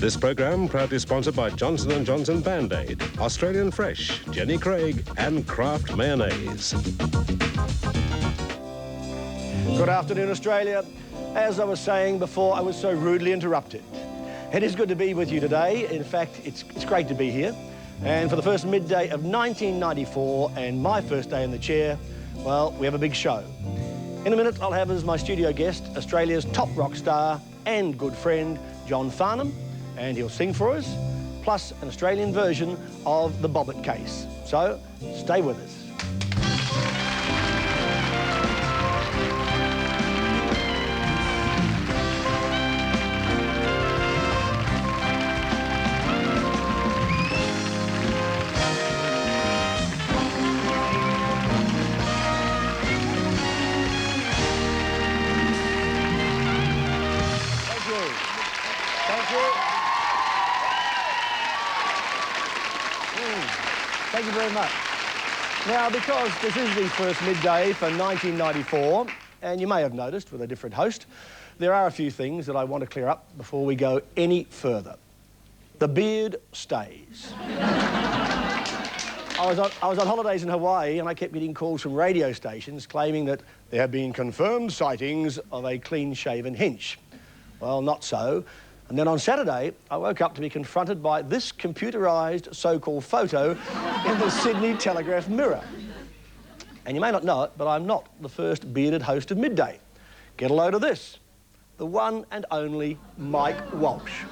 This programme proudly sponsored by Johnson & Johnson Band-Aid, Australian Fresh, Jenny Craig and Kraft Mayonnaise. Good afternoon, Australia. As I was saying before, I was so rudely interrupted. It is good to be with you today. In fact, it's great to be here. And for the first midday of 1994 and my first day in the chair, well, we have a big show. In a minute, I'll have as my studio guest Australia's top rock star and good friend, John Farnham, and he'll sing for us, plus an Australian version of the Bobbitt case. So, stay with us. Thank you very much. Now, because this is the first midday for 1994, and you may have noticed with a different host, there are a few things that I want to clear up before we go any further. The beard stays. I was on holidays in Hawaii and I kept getting calls from radio stations claiming that there have been confirmed sightings of a clean-shaven Hinch. Well, not so. And then on Saturday, I woke up to be confronted by this computerised so-called photo in the Sydney Telegraph Mirror. And you may not know it, but I'm not the first bearded host of Midday. Get a load of this. The one and only Mike Walsh.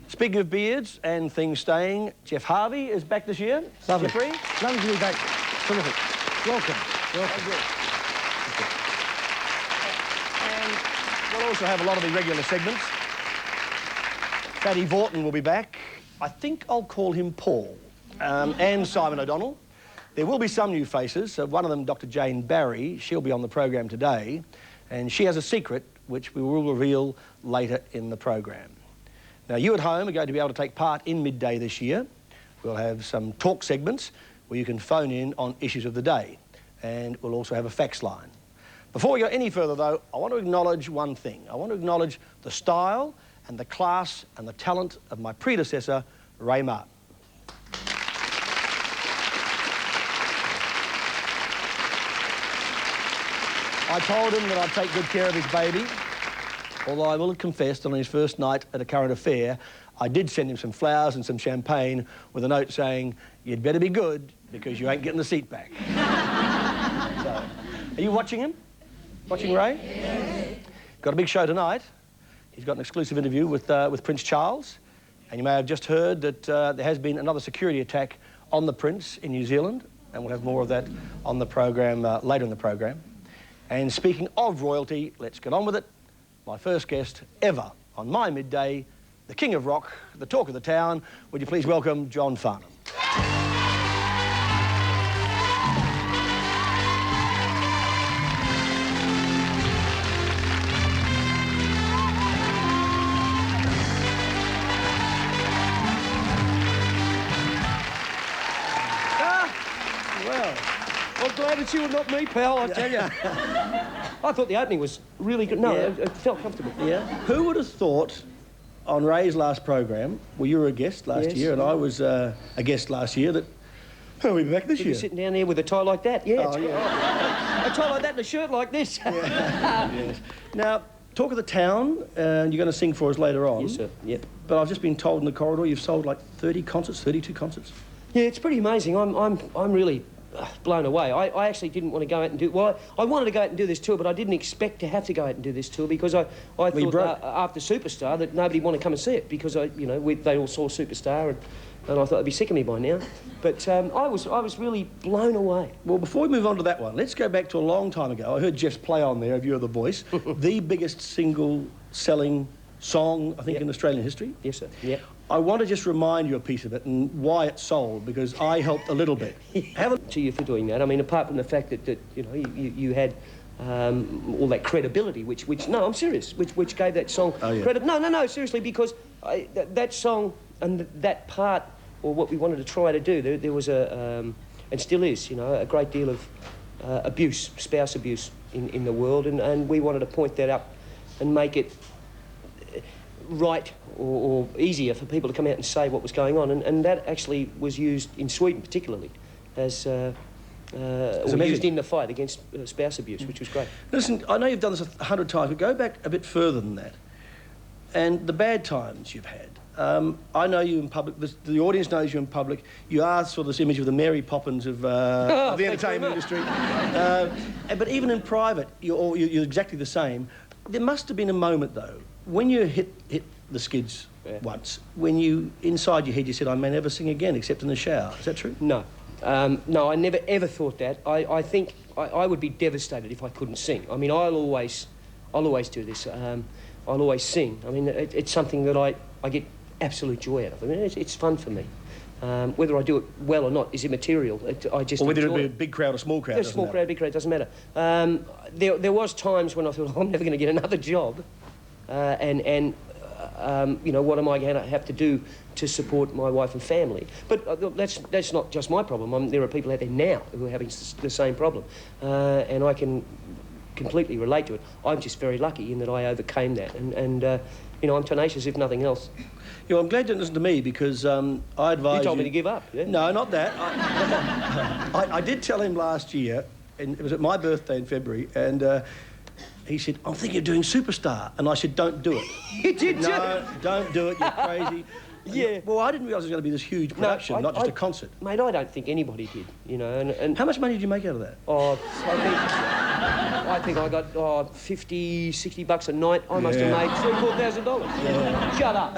Speaking of beards and things staying, Jeff Harvey is back this year. Lovely. Jeffrey? Lovely to be back. Terrific. Welcome. Welcome. And we'll also have a lot of the regular segments. Paddy Vorton will be back. I think I'll call him Paul. And Simon O'Donnell. There will be some new faces. One of them, Dr. Jane Barry, she'll be on the program today. And she has a secret which we will reveal later in the program. Now, you at home are going to be able to take part in Midday this year. We'll have some talk segments where you can phone in on issues of the day. And we'll also have a fax line. Before we go any further, though, I want to acknowledge one thing. I want to acknowledge the style and the class and the talent of my predecessor, Ray Martin. I told him that I'd take good care of his baby, although I will have confessed on his first night at a current affair, I did send him some flowers and some champagne with a note saying, "You'd better be good because you ain't getting the seat back." So, are you watching him? Watching Ray? Yes. Got a big show tonight. He's got an exclusive interview with Prince Charles. And you may have just heard that there has been another security attack on the Prince in New Zealand. And we'll have more of that on the program, later in the program. And speaking of royalty, let's get on with it. My first guest ever on my Midday, the King of Rock, the talk of the town. Would you please welcome John Farnham? Glad it's you and not me, pal, I tell you. I thought the opening was really good. No, Yeah. it felt comfortable. Yeah. Who would have thought on Ray's last program, well, you were a guest last year and I was a guest last year, that we'll be back this year. You're sitting down there with a tie like that, yeah. Oh, yeah. A tie like that and a shirt like this. Yeah. Yes. Now, talk of the town, and you're going to sing for us later on. Yes, sir, yep. But I've just been told in the corridor you've sold like 30 concerts, 32 concerts. Yeah, it's pretty amazing. I'm really blown away. I actually didn't want to go out and do... Well, I wanted to go out and do this tour, but I didn't expect to have to go out and do this tour because I thought after Superstar that nobody would want to come and see it because, they all saw Superstar and I thought they'd be sick of me by now. But I was really blown away. Well, before we move on to that one, let's go back to a long time ago. I heard Jeff's play on there of You Are the Voice, the biggest single-selling song, I think, in Australian history. Yes, sir. Yeah. I want to just remind you a piece of it and why it sold, because I helped a little bit. To you for doing that. I mean, apart from the fact that you had all that credibility, which no, I'm serious, which gave that song credit. No, seriously, because that song and that part, or what we wanted to try to do, there was and still is, a great deal of abuse, spouse abuse in the world, and we wanted to point that up and make it right or easier for people to come out and say what was going on, and that actually was used in Sweden particularly as used in the fight against spouse abuse, which was great. Listen, I know you've done this 100 times, but go back a bit further than that. And the bad times you've had. I know you in public, the audience knows you in public. You are sort of this image of the Mary Poppins of the entertainment industry. But even in private, you're exactly the same. There must have been a moment, though, when you hit the skids once, when you, inside your head, you said, I may never sing again, except in the shower. Is that true? No. No, I never ever thought that. I think I would be devastated if I couldn't sing. I mean, I'll always do this. I'll always sing. I mean, it's something that I get absolute joy out of. I mean, it's fun for me. Whether I do it well or not is immaterial. I just or whether enjoy it be a big crowd or small crowd. A small crowd, big crowd, doesn't matter. There was times when I thought, I'm never going to get another job, you know, what am I going to have to do to support my wife and family? But that's not just my problem. There are people out there now who are having the same problem, and I can completely relate to it. I'm just very lucky in that I overcame that, and you know, I'm tenacious if nothing else. You know, I'm glad you didn't listen to me because I advised you... You told me to give up, yeah? No, not that. I did tell him last year, and it was at my birthday in February, and he said, I'm thinking of doing Superstar. And I said, don't do it. You did? No, don't do it, you're crazy. Yeah. Well, I didn't realise it was going to be this huge production, not just a concert. Mate, I don't think anybody did, you know, and... How much money did you make out of that? Oh, I think I got $50, $60 a night. I must have made $3,000, $4,000. Yeah. Shut up.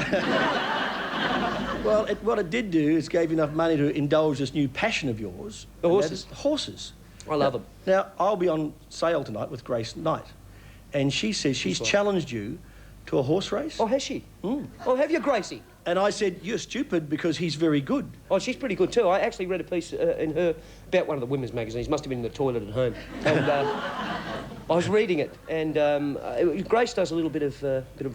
Well, what it did do is gave you enough money to indulge this new passion of yours. The horses. Horses. I love them. Now, I'll be on sale tonight with Grace Knight, and she says she's challenged you to a horse race. Oh, has she? Mm. Oh, have you, Gracie? And I said, you're stupid because he's very good. Oh, she's pretty good too. I actually read a piece in her about one of the women's magazines. Must have been in the toilet at home. And I was reading it, and Grace does a little bit of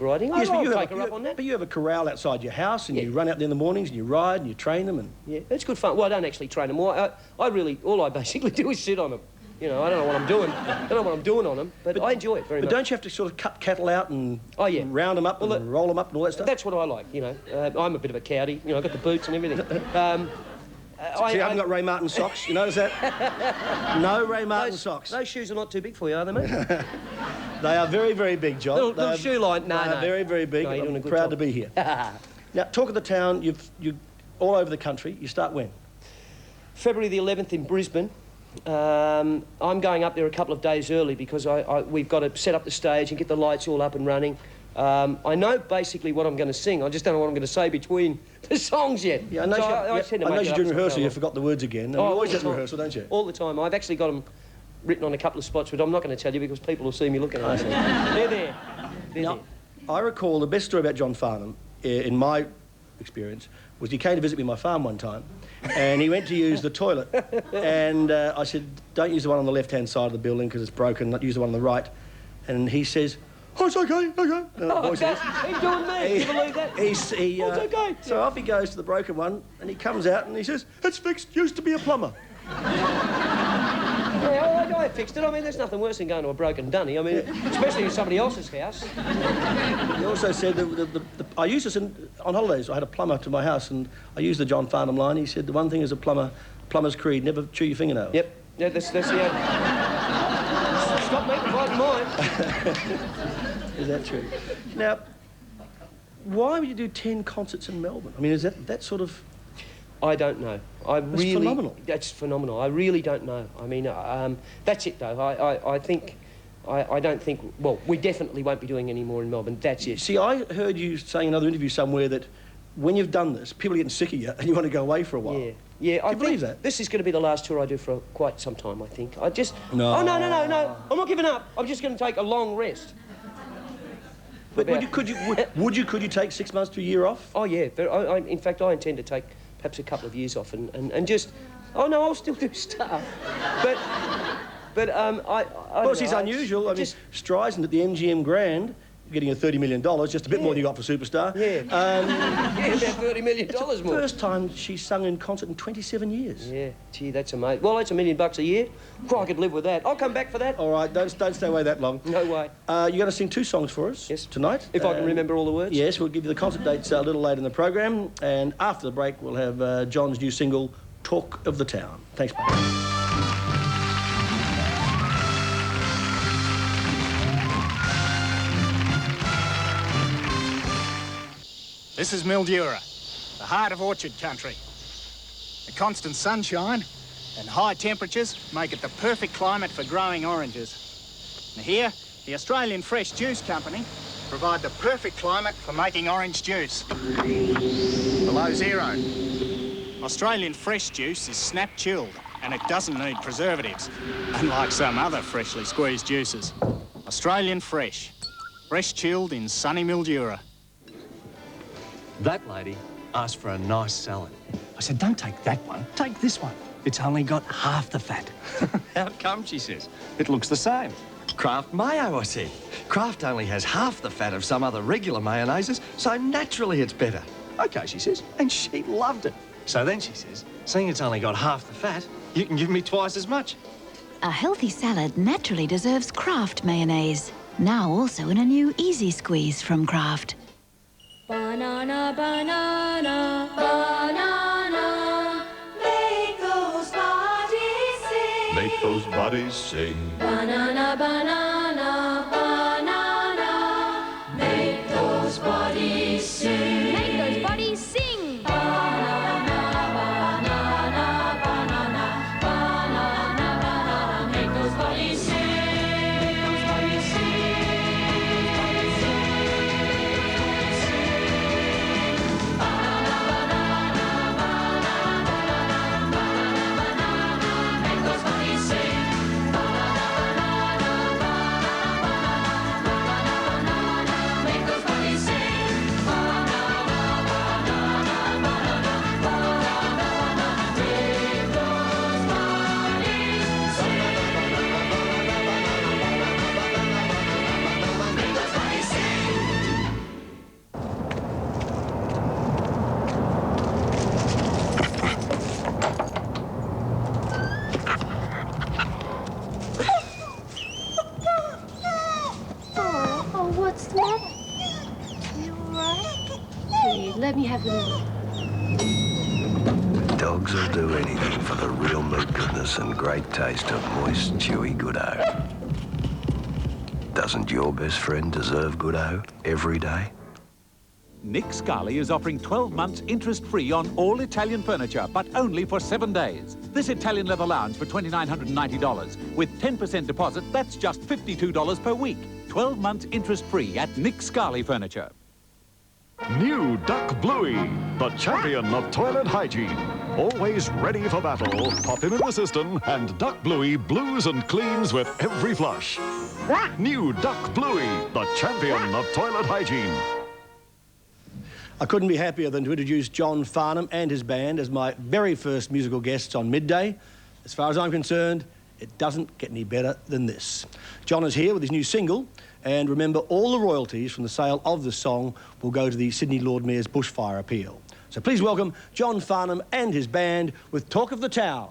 riding. Yes, I'll take her up on that. But you have a corral outside your house, and you run out there in the mornings, and you ride, and you train them, and... Yeah, it's good fun. Well, I don't actually train them. All I basically do is sit on them. You know, I don't know what I'm doing. I don't know what I'm doing on them, but I enjoy it very much. But don't you have to sort of cut cattle out and round them up and roll them up and all that stuff? That's what I like, you know. I'm a bit of a cowdy. You know, I've got the boots and everything. See, I haven't got Ray Martin socks. You notice that? No Ray Martin socks. Those shoes are not too big for you, are they, mate? They are very, very big, John. Little shoe line. No, no. Very, very big. No, you're doing a I'm good proud job. to be here. Now, talk of the town. You're all over the country. You start when? February the 11th in Brisbane. I'm going up there a couple of days early because we've got to set up the stage and get the lights all up and running. I know basically what I'm going to sing. I just don't know what I'm going to say between the songs yet. Yeah, I know, I know you during rehearsal you forgot the words again. You always at rehearsal, don't you? All the time. I've actually got them written on a couple of spots, but I'm not going to tell you because people will see me looking at them. They're there. Now, I recall the best story about John Farnham, in my experience, was he came to visit me on my farm one time, and he went to use the toilet, and I said, don't use the one on the left-hand side of the building because it's broken, use the one on the right. And he says, oh, it's okay, okay. He's doing me. Can you believe that? It's okay. So off he goes to the broken one, and he comes out and he says, it's fixed, used to be a plumber. Yeah, I fixed it. I mean, there's nothing worse than going to a broken dunny. I mean, especially in somebody else's house. He also said I used this on holidays. I had a plumber to my house, and I used the John Farnham line. He said the one thing is a plumber's creed: never chew your fingernails. Yep. Yeah, that's the stop me from biting mine. Is that true? Now, why would you do 10 concerts in Melbourne? I mean, is that sort of... I don't know. That's phenomenal. That's phenomenal. I really don't know. I mean, that's it, though. I think... I don't think... Well, we definitely won't be doing any more in Melbourne. That's it. See, I heard you saying in another interview somewhere that when you've done this, people are getting sick of you and you want to go away for a while. Yeah. Yeah, I believe that. This is going to be the last tour I do for quite some time, I think. I just... No. Oh, no. I'm not giving up. I'm just going to take a long rest. But could you take 6 months to a year off? Oh, yeah. In fact, I intend to take perhaps a couple of years off and just... Oh, no, I'll still do stuff. But I Well, it's unusual. I mean, Streisand at the MGM Grand getting a $30 million, just a bit more than you got for Superstar. Yeah. Yeah, about $30 million more. First time she's sung in concert in 27 years. Yeah, gee, that's amazing. Well, that's $1 million a year. Well, I could live with that. I'll come back for that. All right, don't stay away that long. No way. You're going to sing 2 songs for us tonight. If I can remember all the words. Yes, we'll give you the concert dates a little later in the program. And after the break, we'll have John's new single, Talk of the Town. Thanks, mate. This is Mildura, the heart of orchard country. The constant sunshine and high temperatures make it the perfect climate for growing oranges. And here, the Australian Fresh Juice Company provide the perfect climate for making orange juice. Below zero. Australian Fresh Juice is snap chilled and it doesn't need preservatives, unlike some other freshly squeezed juices. Australian Fresh. Fresh chilled in sunny Mildura. That lady asked for a nice salad. I said, don't take that one, take this one. It's only got half the fat. How come, she says? It looks the same. Kraft mayo, I said. Kraft only has half the fat of some other regular mayonnaises, so naturally it's better. OK, she says, and she loved it. So then she says, seeing it's only got half the fat, you can give me twice as much. A healthy salad naturally deserves Kraft mayonnaise. Now also in a new Easy Squeeze from Kraft. Banana, banana, banana, make those bodies sing. Make those bodies sing. Banana, banana, banana, make those bodies sing. Make those bodies sing. Banana, banana, banana, banana, banana, make those bodies sing. Make those bodies sing. Let me have them. Dogs will do anything for the real meat goodness and great taste of moist, chewy Good-O. Doesn't your best friend deserve Good-O every day? Nick Scali is offering 12 months interest-free on all Italian furniture, but only for 7 days. This Italian leather lounge for $2,990. With 10% deposit, that's just $52 per week. 12 months interest-free at Nick Scali Furniture. New Duck Bluey, the champion of toilet hygiene. Always ready for battle, pop him in the cistern, and Duck Bluey blues and cleans with every flush. New Duck Bluey, the champion of toilet hygiene. I couldn't be happier than to introduce John Farnham and his band as my very first musical guests on Midday. As far as I'm concerned, it doesn't get any better than this. John is here with his new single, and remember, all the royalties from the sale of the song will go to the Sydney Lord Mayor's bushfire appeal. So please welcome John Farnham and his band with Talk of the Town.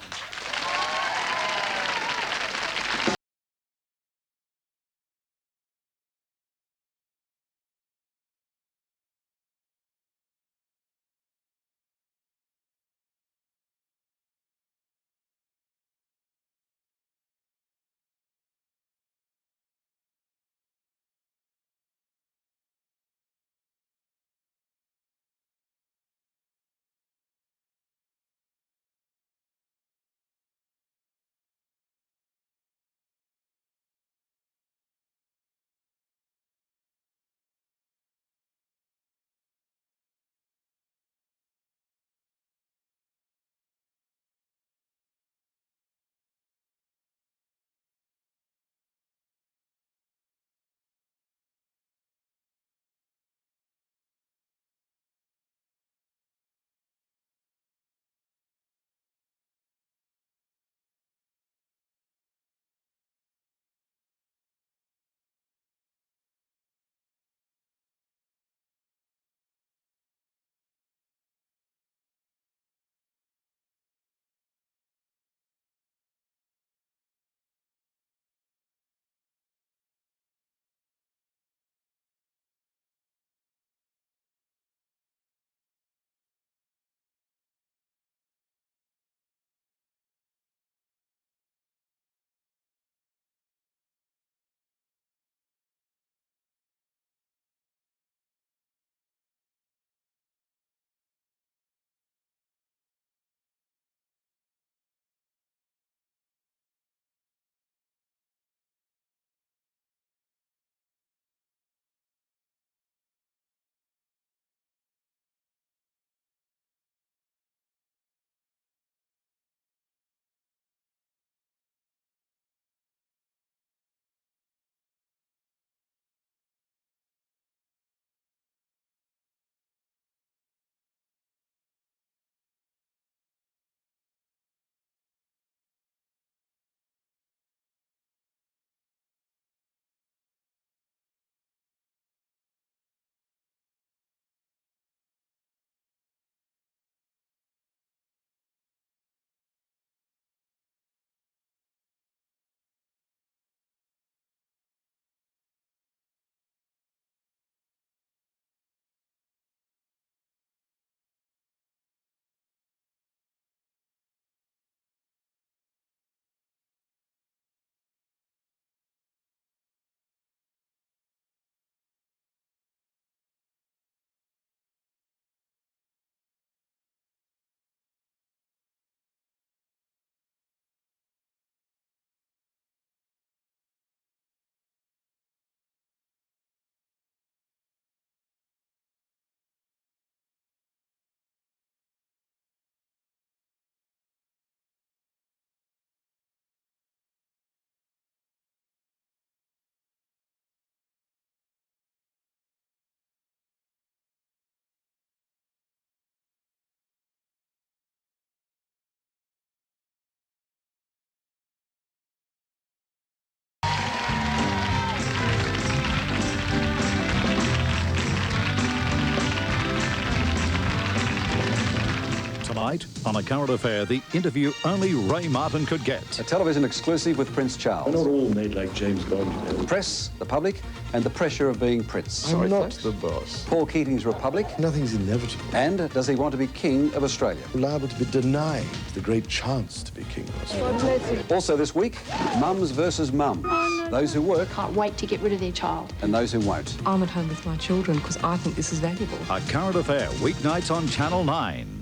Tonight, on A Current Affair, the interview only Ray Martin could get. A television exclusive with Prince Charles. We're not all made like James Bond. The press, the public, and the pressure of being Prince. I'm not the boss. Paul Keating's Republic. Nothing's inevitable. And does he want to be King of Australia? Liable to be denied the great chance to be King of Australia. Also this week, mums versus mums. Those who work. Can't wait to get rid of their child. And those who won't. I'm at home with my children because I think this is valuable. A Current Affair, weeknights on Channel 9.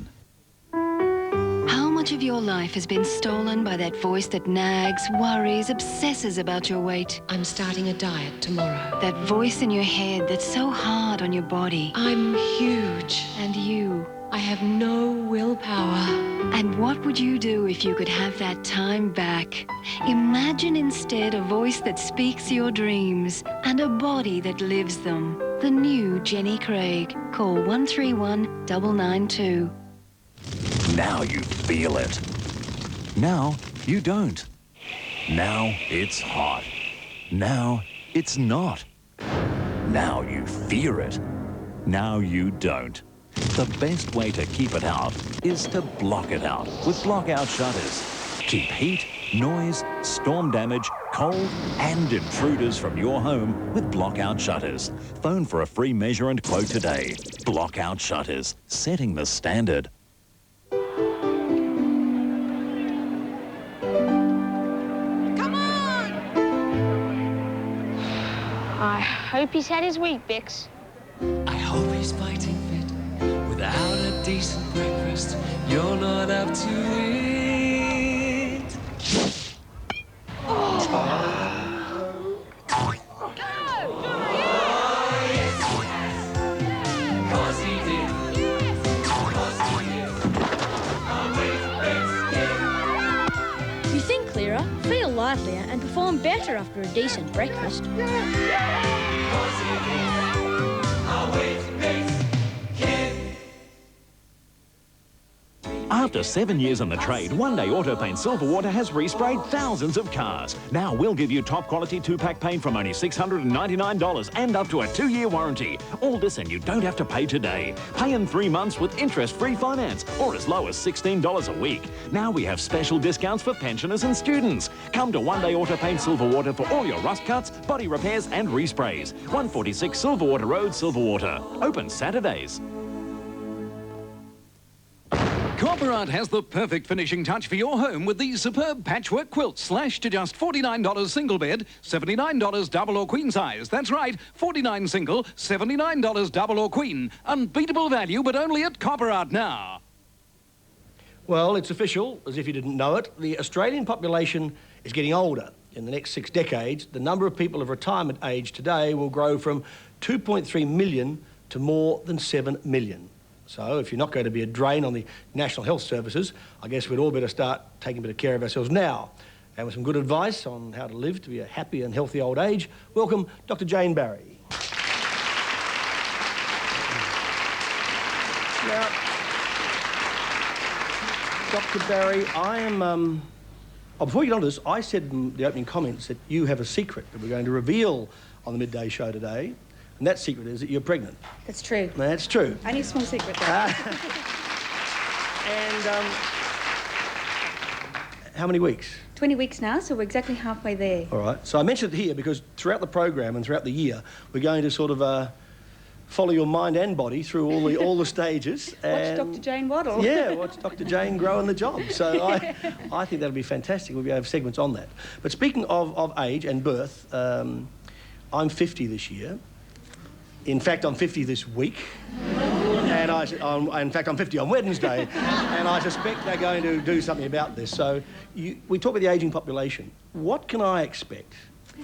How much of your life has been stolen by that voice that nags, worries, obsesses about your weight? I'm starting a diet tomorrow. That voice in your head that's so hard on your body. I'm huge. And you. I have no willpower. And what would you do if you could have that time back? Imagine instead a voice that speaks your dreams and a body that lives them. The new Jenny Craig. Call 131 992. Now you feel it. Now you don't. Now it's hot. Now it's not. Now you fear it. Now you don't. The best way to keep it out is to block it out with block-out shutters. Keep heat, noise, storm damage, cold and intruders from your home with block-out shutters. Phone for a free measure and quote today. Block-out shutters, setting the standard. I hope he's had his week, Bix. I hope he's fighting fit. Without a decent breakfast, you're not up to it. You think clearer, feel livelier, and perform better after a decent breakfast. After 7 years in the trade, One Day Auto Paint Silver Water has resprayed thousands of cars. Now we'll give you top quality 2-pack paint from only $699 and up to a 2-year warranty. All this and you don't have to pay today. Pay in 3 months with interest-free finance or as low as $16 a week. Now we have special discounts for pensioners and students. Come to One Day Auto Paint Silver Water for all your rust cuts, body repairs and resprays. 146 Silverwater Road, Silverwater. Open Saturdays. Copper Art has the perfect finishing touch for your home with these superb patchwork quilts slashed to just $49 single bed, $79 double or queen size. That's right, $49 single, $79 double or queen. Unbeatable value, but only at Copper Art now. Well, it's official, as if you didn't know it. The Australian population is getting older. In the next 6 decades, the number of people of retirement age today will grow from 2.3 million to more than 7 million. So if you're not going to be a drain on the National Health Services, I guess we'd all better start taking a bit of care of ourselves now. And with some good advice on how to live to be a happy and healthy old age, welcome Dr. Jane Barry. Now, Dr. Barry, I am... before we get on to this, I said in the opening comments that you have a secret that we're going to reveal on the Midday show today. And that secret is that you're pregnant. That's true. That's true. Only a small secret, though. And how many weeks? 20 weeks now, so we're exactly halfway there. All right. So I mentioned it here because throughout the program and throughout the year, we're going to sort of follow your mind and body through all the stages. Watch Dr. Jane waddle. Yeah, watch Dr. Jane grow in the job. So I think that'll be fantastic. We'll be able to have segments on that. But speaking of age and birth, I'm 50 this year. In fact, I'm 50 this week. And in fact, I'm 50 on Wednesday. And I suspect they're going to do something about this. So we talk about the ageing population. What can I expect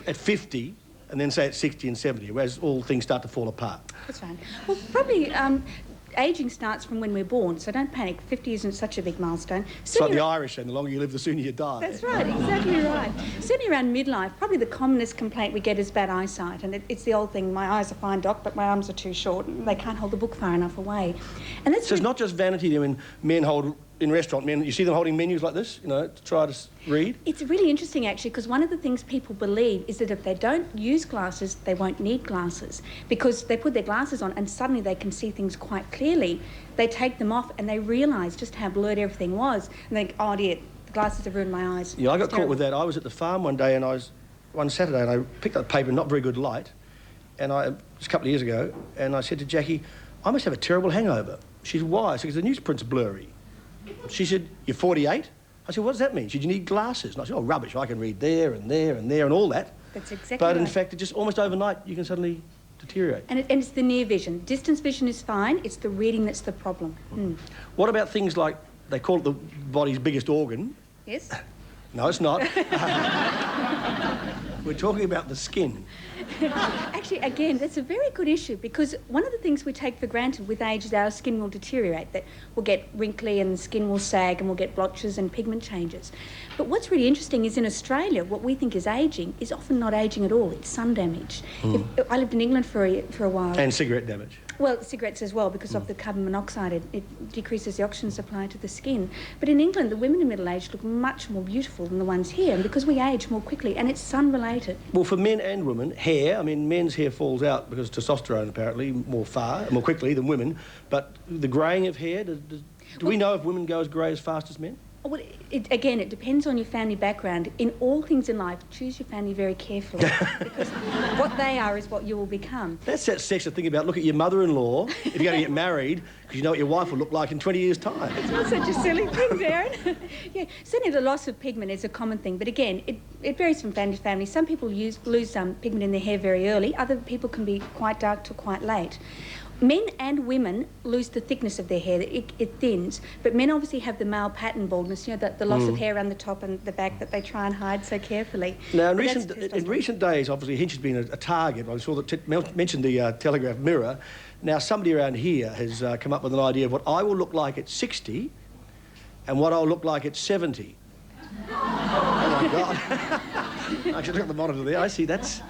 at 50 and then say at 60 and 70, whereas all things start to fall apart? That's right. Well, probably ageing starts from when we're born, so don't panic. 50 isn't such a big milestone. It's like the Irish saying, the longer you live, the sooner you die. That's right, exactly right. Certainly around midlife, probably the commonest complaint we get is bad eyesight. And it's the old thing, my eyes are fine, Doc, but my arms are too short and they can't hold the book far enough away. And that's so it's not just vanity when men hold in restaurant men, you see them holding menus like this, you know, to try to read? It's really interesting, actually, because one of the things people believe is that if they don't use glasses, they won't need glasses, because they put their glasses on and suddenly they can see things quite clearly. They take them off and they realise just how blurred everything was, and they think, oh dear, the glasses have ruined my eyes. Yeah, I got caught with that. I was at the farm one day, and one Saturday, and I picked up the paper in not very good light, and it was a couple of years ago, and I said to Jackie, I must have a terrible hangover. She said, why? I said, because the newsprint's blurry. She said, you're 48? I said, what does that mean? She said, you need glasses. And I said, oh, rubbish, I can read there and there and there and all that. That's exactly But in right. fact, it just almost overnight, you can suddenly deteriorate. And it's the near vision. Distance vision is fine, it's the reading that's the problem. What about things like, they call it the body's biggest organ? Yes? No, it's not. We're talking about the skin. Actually, again, that's a very good issue, because one of the things we take for granted with age is our skin will deteriorate, that we'll get wrinkly and the skin will sag and we'll get blotches and pigment changes. But what's really interesting is in Australia, what we think is ageing is often not ageing at all, it's sun damage. I lived in England for a while. And cigarette damage. Well, cigarettes as well, because of the carbon monoxide, it decreases the oxygen supply to the skin. But in England, the women in middle age look much more beautiful than the ones here, and because we age more quickly, and it's sun-related. Well, for men and women, hair, I mean, men's hair falls out because of testosterone, apparently, more quickly than women. But the greying of hair, do we know if women go as grey as fast as men? Well, again, it depends on your family background. In all things in life, choose your family very carefully, because what they are is what you will become. That's that sexist thing about look at your mother-in-law if you're going to get married, because you know what your wife will look like in 20 years' time. It's not such a silly thing, Derryn. Yeah, certainly the loss of pigment is a common thing, but again, it varies from family to family. Some people lose pigment in their hair very early. Other people can be quite dark to quite late. Men and women lose the thickness of their hair, it thins, but men obviously have the male pattern baldness, you know, the loss of hair around the top and the back that they try and hide so carefully. Now, in recent days, obviously, Hinch has been a target. I saw that mentioned the Telegraph Mirror. Now, somebody around here has come up with an idea of what I will look like at 60 and what I'll look like at 70. Oh, my God. Actually, look at the monitor there. I see that's...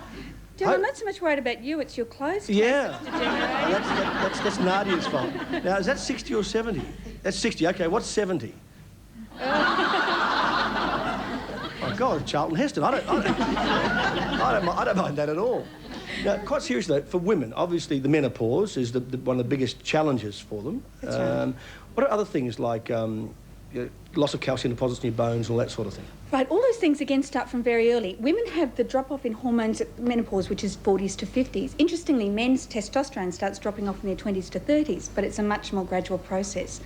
Derryn, I'm not so much worried about you, it's your clothes. Yeah. That's Nadia's fault. Now, is that 60 or 70? That's 60. OK, what's 70? Oh, God, Charlton Heston. I don't mind that at all. Now, quite seriously, though, for women, obviously the menopause is one of the biggest challenges for them. That's right. What are other things like loss of calcium deposits in your bones, all that sort of thing? Right, all those things again start from very early. Women have the drop-off in hormones at menopause, which is 40s to 50s. Interestingly, men's testosterone starts dropping off in their 20s to 30s, but it's a much more gradual process.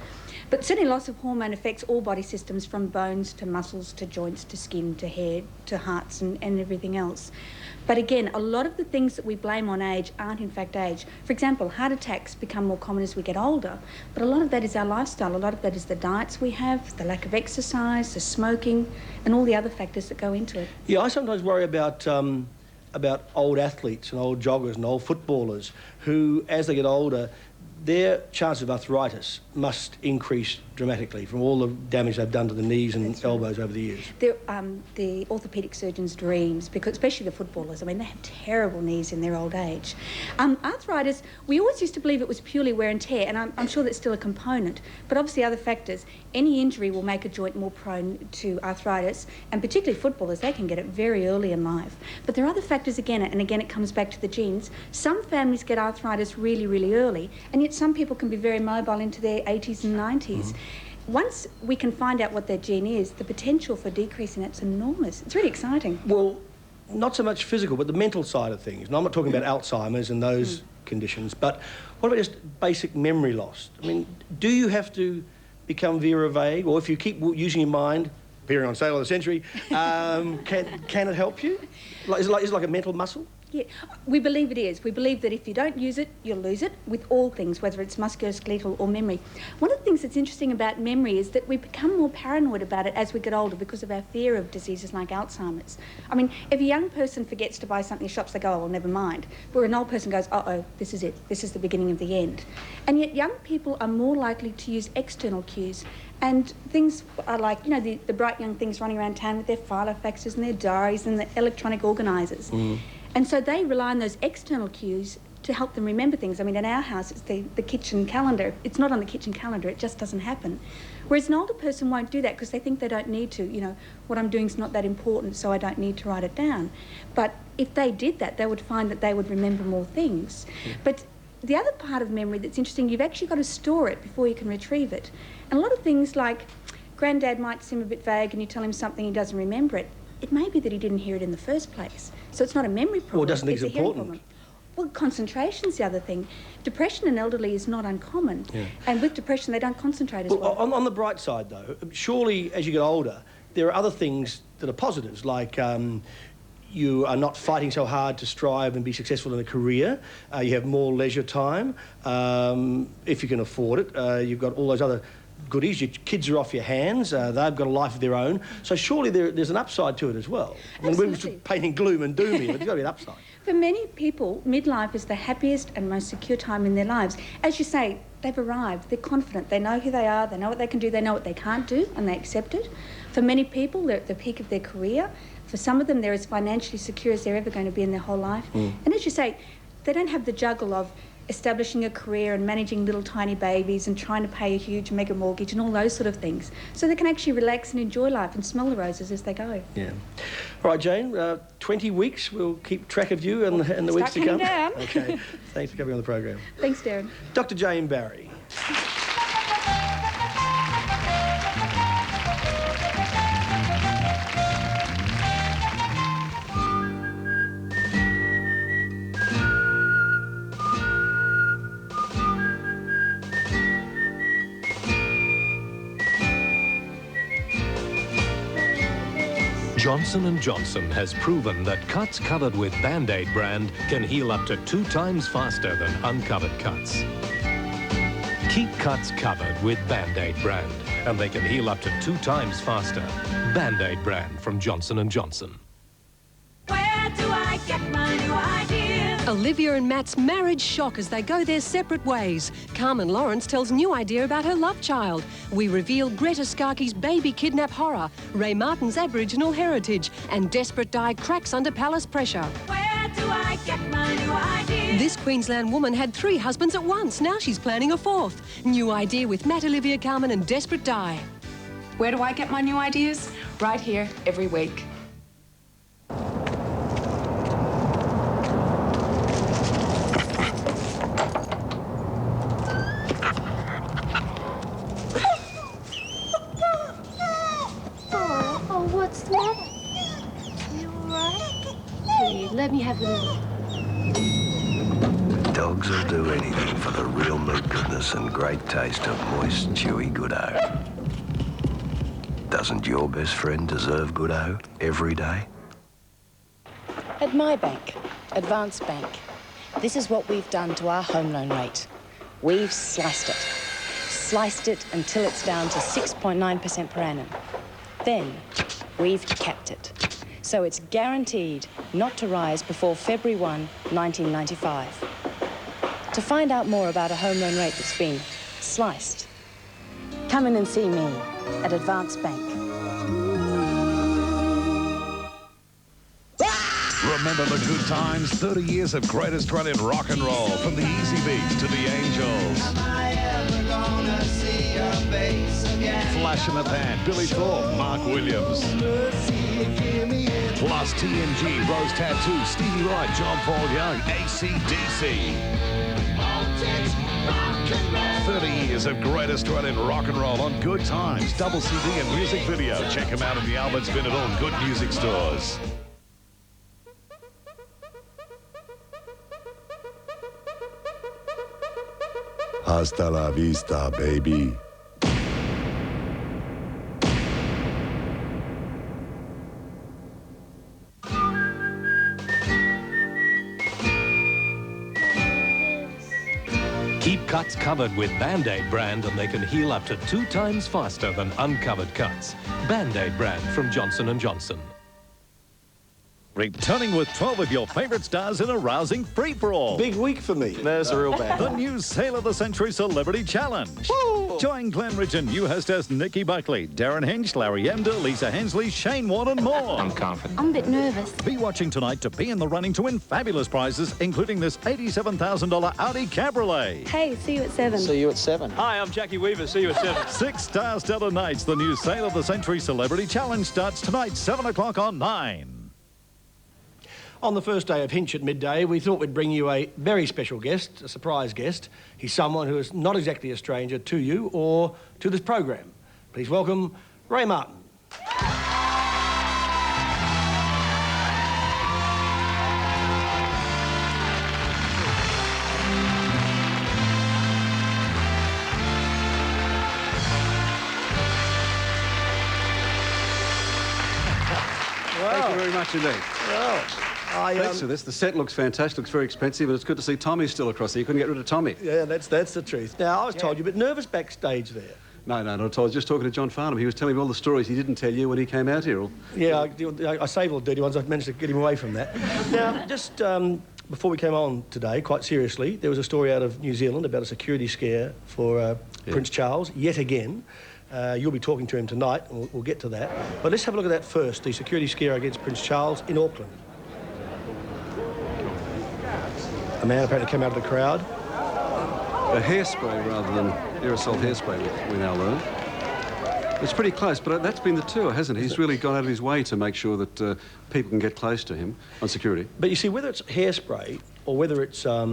But certainly loss of hormone affects all body systems, from bones to muscles to joints to skin to hair to hearts and everything else. But again, a lot of the things that we blame on age aren't in fact age. For example, heart attacks become more common as we get older, but a lot of that is our lifestyle. A lot of that is the diets we have, the lack of exercise, the smoking, and all the other factors that go into it. Yeah, I sometimes worry about old athletes and old joggers and old footballers who, as they get older, their chance of arthritis must increase dramatically from all the damage they've done to the knees and elbows over the years. They're the orthopaedic surgeon's dreams, because especially the footballers, I mean, they have terrible knees in their old age. Arthritis, we always used to believe it was purely wear and tear, and I'm sure that's still a component, but obviously other factors. Any injury will make a joint more prone to arthritis, and particularly footballers, they can get it very early in life. But there are other factors again, and again it comes back to the genes. Some families get arthritis really, really early, and yet some people can be very mobile into their 80s and 90s. Once we can find out what their gene is, the potential for decreasing it's enormous. It's really exciting. Well, not so much physical, but the mental side of things. And I'm not talking about Alzheimer's and those conditions, but what about just basic memory loss? I mean, do you have to become Vera vague, or if you keep using your mind, appearing on Sale of the Century, can it help you? Is it like a mental muscle? Yeah, we believe it is. We believe that if you don't use it, you'll lose it, with all things, whether it's musculoskeletal or memory. One of the things that's interesting about memory is that we become more paranoid about it as we get older because of our fear of diseases like Alzheimer's. I mean, if a young person forgets to buy something in shops, they go, oh, well, never mind. Where an old person goes, uh-oh, this is it. This is the beginning of the end. And yet young people are more likely to use external cues. And things are like, you know, the bright young things running around town with their filofaxes and their diaries and the electronic organisers. And so they rely on those external cues to help them remember things. I mean, in our house, it's the kitchen calendar. It's not on the kitchen calendar, it just doesn't happen. Whereas an older person won't do that because they think they don't need to. You know, what I'm doing is not that important, so I don't need to write it down. But if they did that, they would find that they would remember more things. But the other part of memory that's interesting, you've actually got to store it before you can retrieve it. And a lot of things like, Granddad might seem a bit vague and you tell him something, he doesn't remember it. It may be that he didn't hear it in the first place. So it's not a memory problem. Or doesn't think it's important. Problem. Well, concentration's the other thing. Depression in elderly is not uncommon. And with depression, they don't concentrate as well. On the bright side, though, surely as you get older, there are other things that are positives, like you are not fighting so hard to strive and be successful in a career. You have more leisure time, if you can afford it. You've got all those other goodies. Your kids are off your hands. They've got a life of their own. So surely there's an upside to it as well. I mean, we're just painting gloom and doom here, but there's got to be an upside. For many people, midlife is the happiest and most secure time in their lives. As you say, they've arrived, they're confident, they know who they are, they know what they can do, they know what they can't do, and they accept it. For many people, they're at the peak of their career. For some of them, they're as financially secure as they're ever going to be in their whole life. And as you say, they don't have the juggle of establishing a career and managing little tiny babies and trying to pay a huge mega mortgage and all those sort of things. So they can actually relax and enjoy life and smell the roses as they go. Yeah. All right, Jane, 20 weeks. We'll keep track of you in the weeks to come. Down. Okay. Thanks for coming on the program. Thanks, Derryn. Dr. Jane Barry. Johnson & Johnson has proven that cuts covered with Band-Aid brand can heal up to 2 times faster than uncovered cuts. Keep cuts covered with Band-Aid brand, and they can heal up to 2 times faster. Band-Aid brand from Johnson & Johnson. Where do I get my new idea? Olivia and Matt's marriage shock as they go their separate ways. Carmen Lawrence tells new idea about her love child. We reveal Greta Skarke's baby kidnap horror, Ray Martin's Aboriginal heritage, and Desperate Di cracks under palace pressure. Where do I get my new idea? This Queensland woman had 3 husbands at once. Now she's planning a 4th. New idea with Matt, Olivia, Carmen and Desperate Di. Where do I get my new ideas? Right here, every week. Oh, what's the matter? You all right? Here, let me have a look. Dogs will do anything for the real meat goodness and great taste of moist, chewy Goodo. Doesn't your best friend deserve Goodo every day? At my bank, Advance Bank, this is what we've done to our home loan rate. We've sliced it. Sliced it until it's down to 6.9% per annum. Then, we've capped it. So it's guaranteed not to rise before February 1, 1995. To find out more about a home loan rate that's been sliced, come in and see me at Advance Bank. Remember the good times? 30 years of great Australian rock and roll, from the Easy Beats to the Angels. Flash in the Pan, Billy Thorpe, Mark Williams. Plus TNG, Rose Tattoo, Stevie Wright, John Paul Young, AC/DC. 30 years of great Australian rock and roll on Good Times, double CD and music video. Check them out in the Albert's Bin at all good music stores. Hasta la vista, baby. Keep cuts covered with Band-Aid brand, and they can heal up to 2 times faster than uncovered cuts. Band-Aid brand from Johnson & Johnson. Returning with 12 of your favourite stars in a rousing free-for-all. Big week for me. There's a real bad. The new Sale of the Century Celebrity Challenge. Woo! Join Glenn Ridge and new hostess Nikki Buckley, Derryn Hinch, Larry Emder, Lisa Hensley, Shane Warne and more. I'm confident. I'm a bit nervous. Be watching tonight to be in the running to win fabulous prizes, including this $87,000 Audi Cabriolet. Hey, see you at 7. See you at 7. Hi, I'm Jackie Weaver. See you at 7. 6 Star Stellar Nights. The new Sale of the Century Celebrity Challenge starts tonight, 7 o'clock on 9. On the first day of Hinch at Midday, we thought we'd bring you a very special guest, a surprise guest. He's someone who is not exactly a stranger to you or to this program. Please welcome Ray Martin. Thank you very much indeed. Well, Thanks for this. The set looks fantastic, looks very expensive, and it's good to see Tommy still across there. You couldn't get rid of Tommy. Yeah, that's the truth. Now, I was told you're a bit nervous backstage there. No, not at all. I was just talking to John Farnham. He was telling me all the stories he didn't tell you when he came out here. Yeah, I saved all the dirty ones. I've managed to get him away from that. Now, just before we came on today, quite seriously, there was a story out of New Zealand about a security scare for Prince Charles, yet again. You'll be talking to him tonight, and we'll get to that. But let's have a look at that first, the security scare against Prince Charles in Auckland. A man apparently came out of the crowd. A hairspray rather than aerosol hairspray, we now learn. It's pretty close, but that's been the tour, hasn't it? He's really gone out of his way to make sure that people can get close to him on security. But you see, whether it's hairspray or whether it's a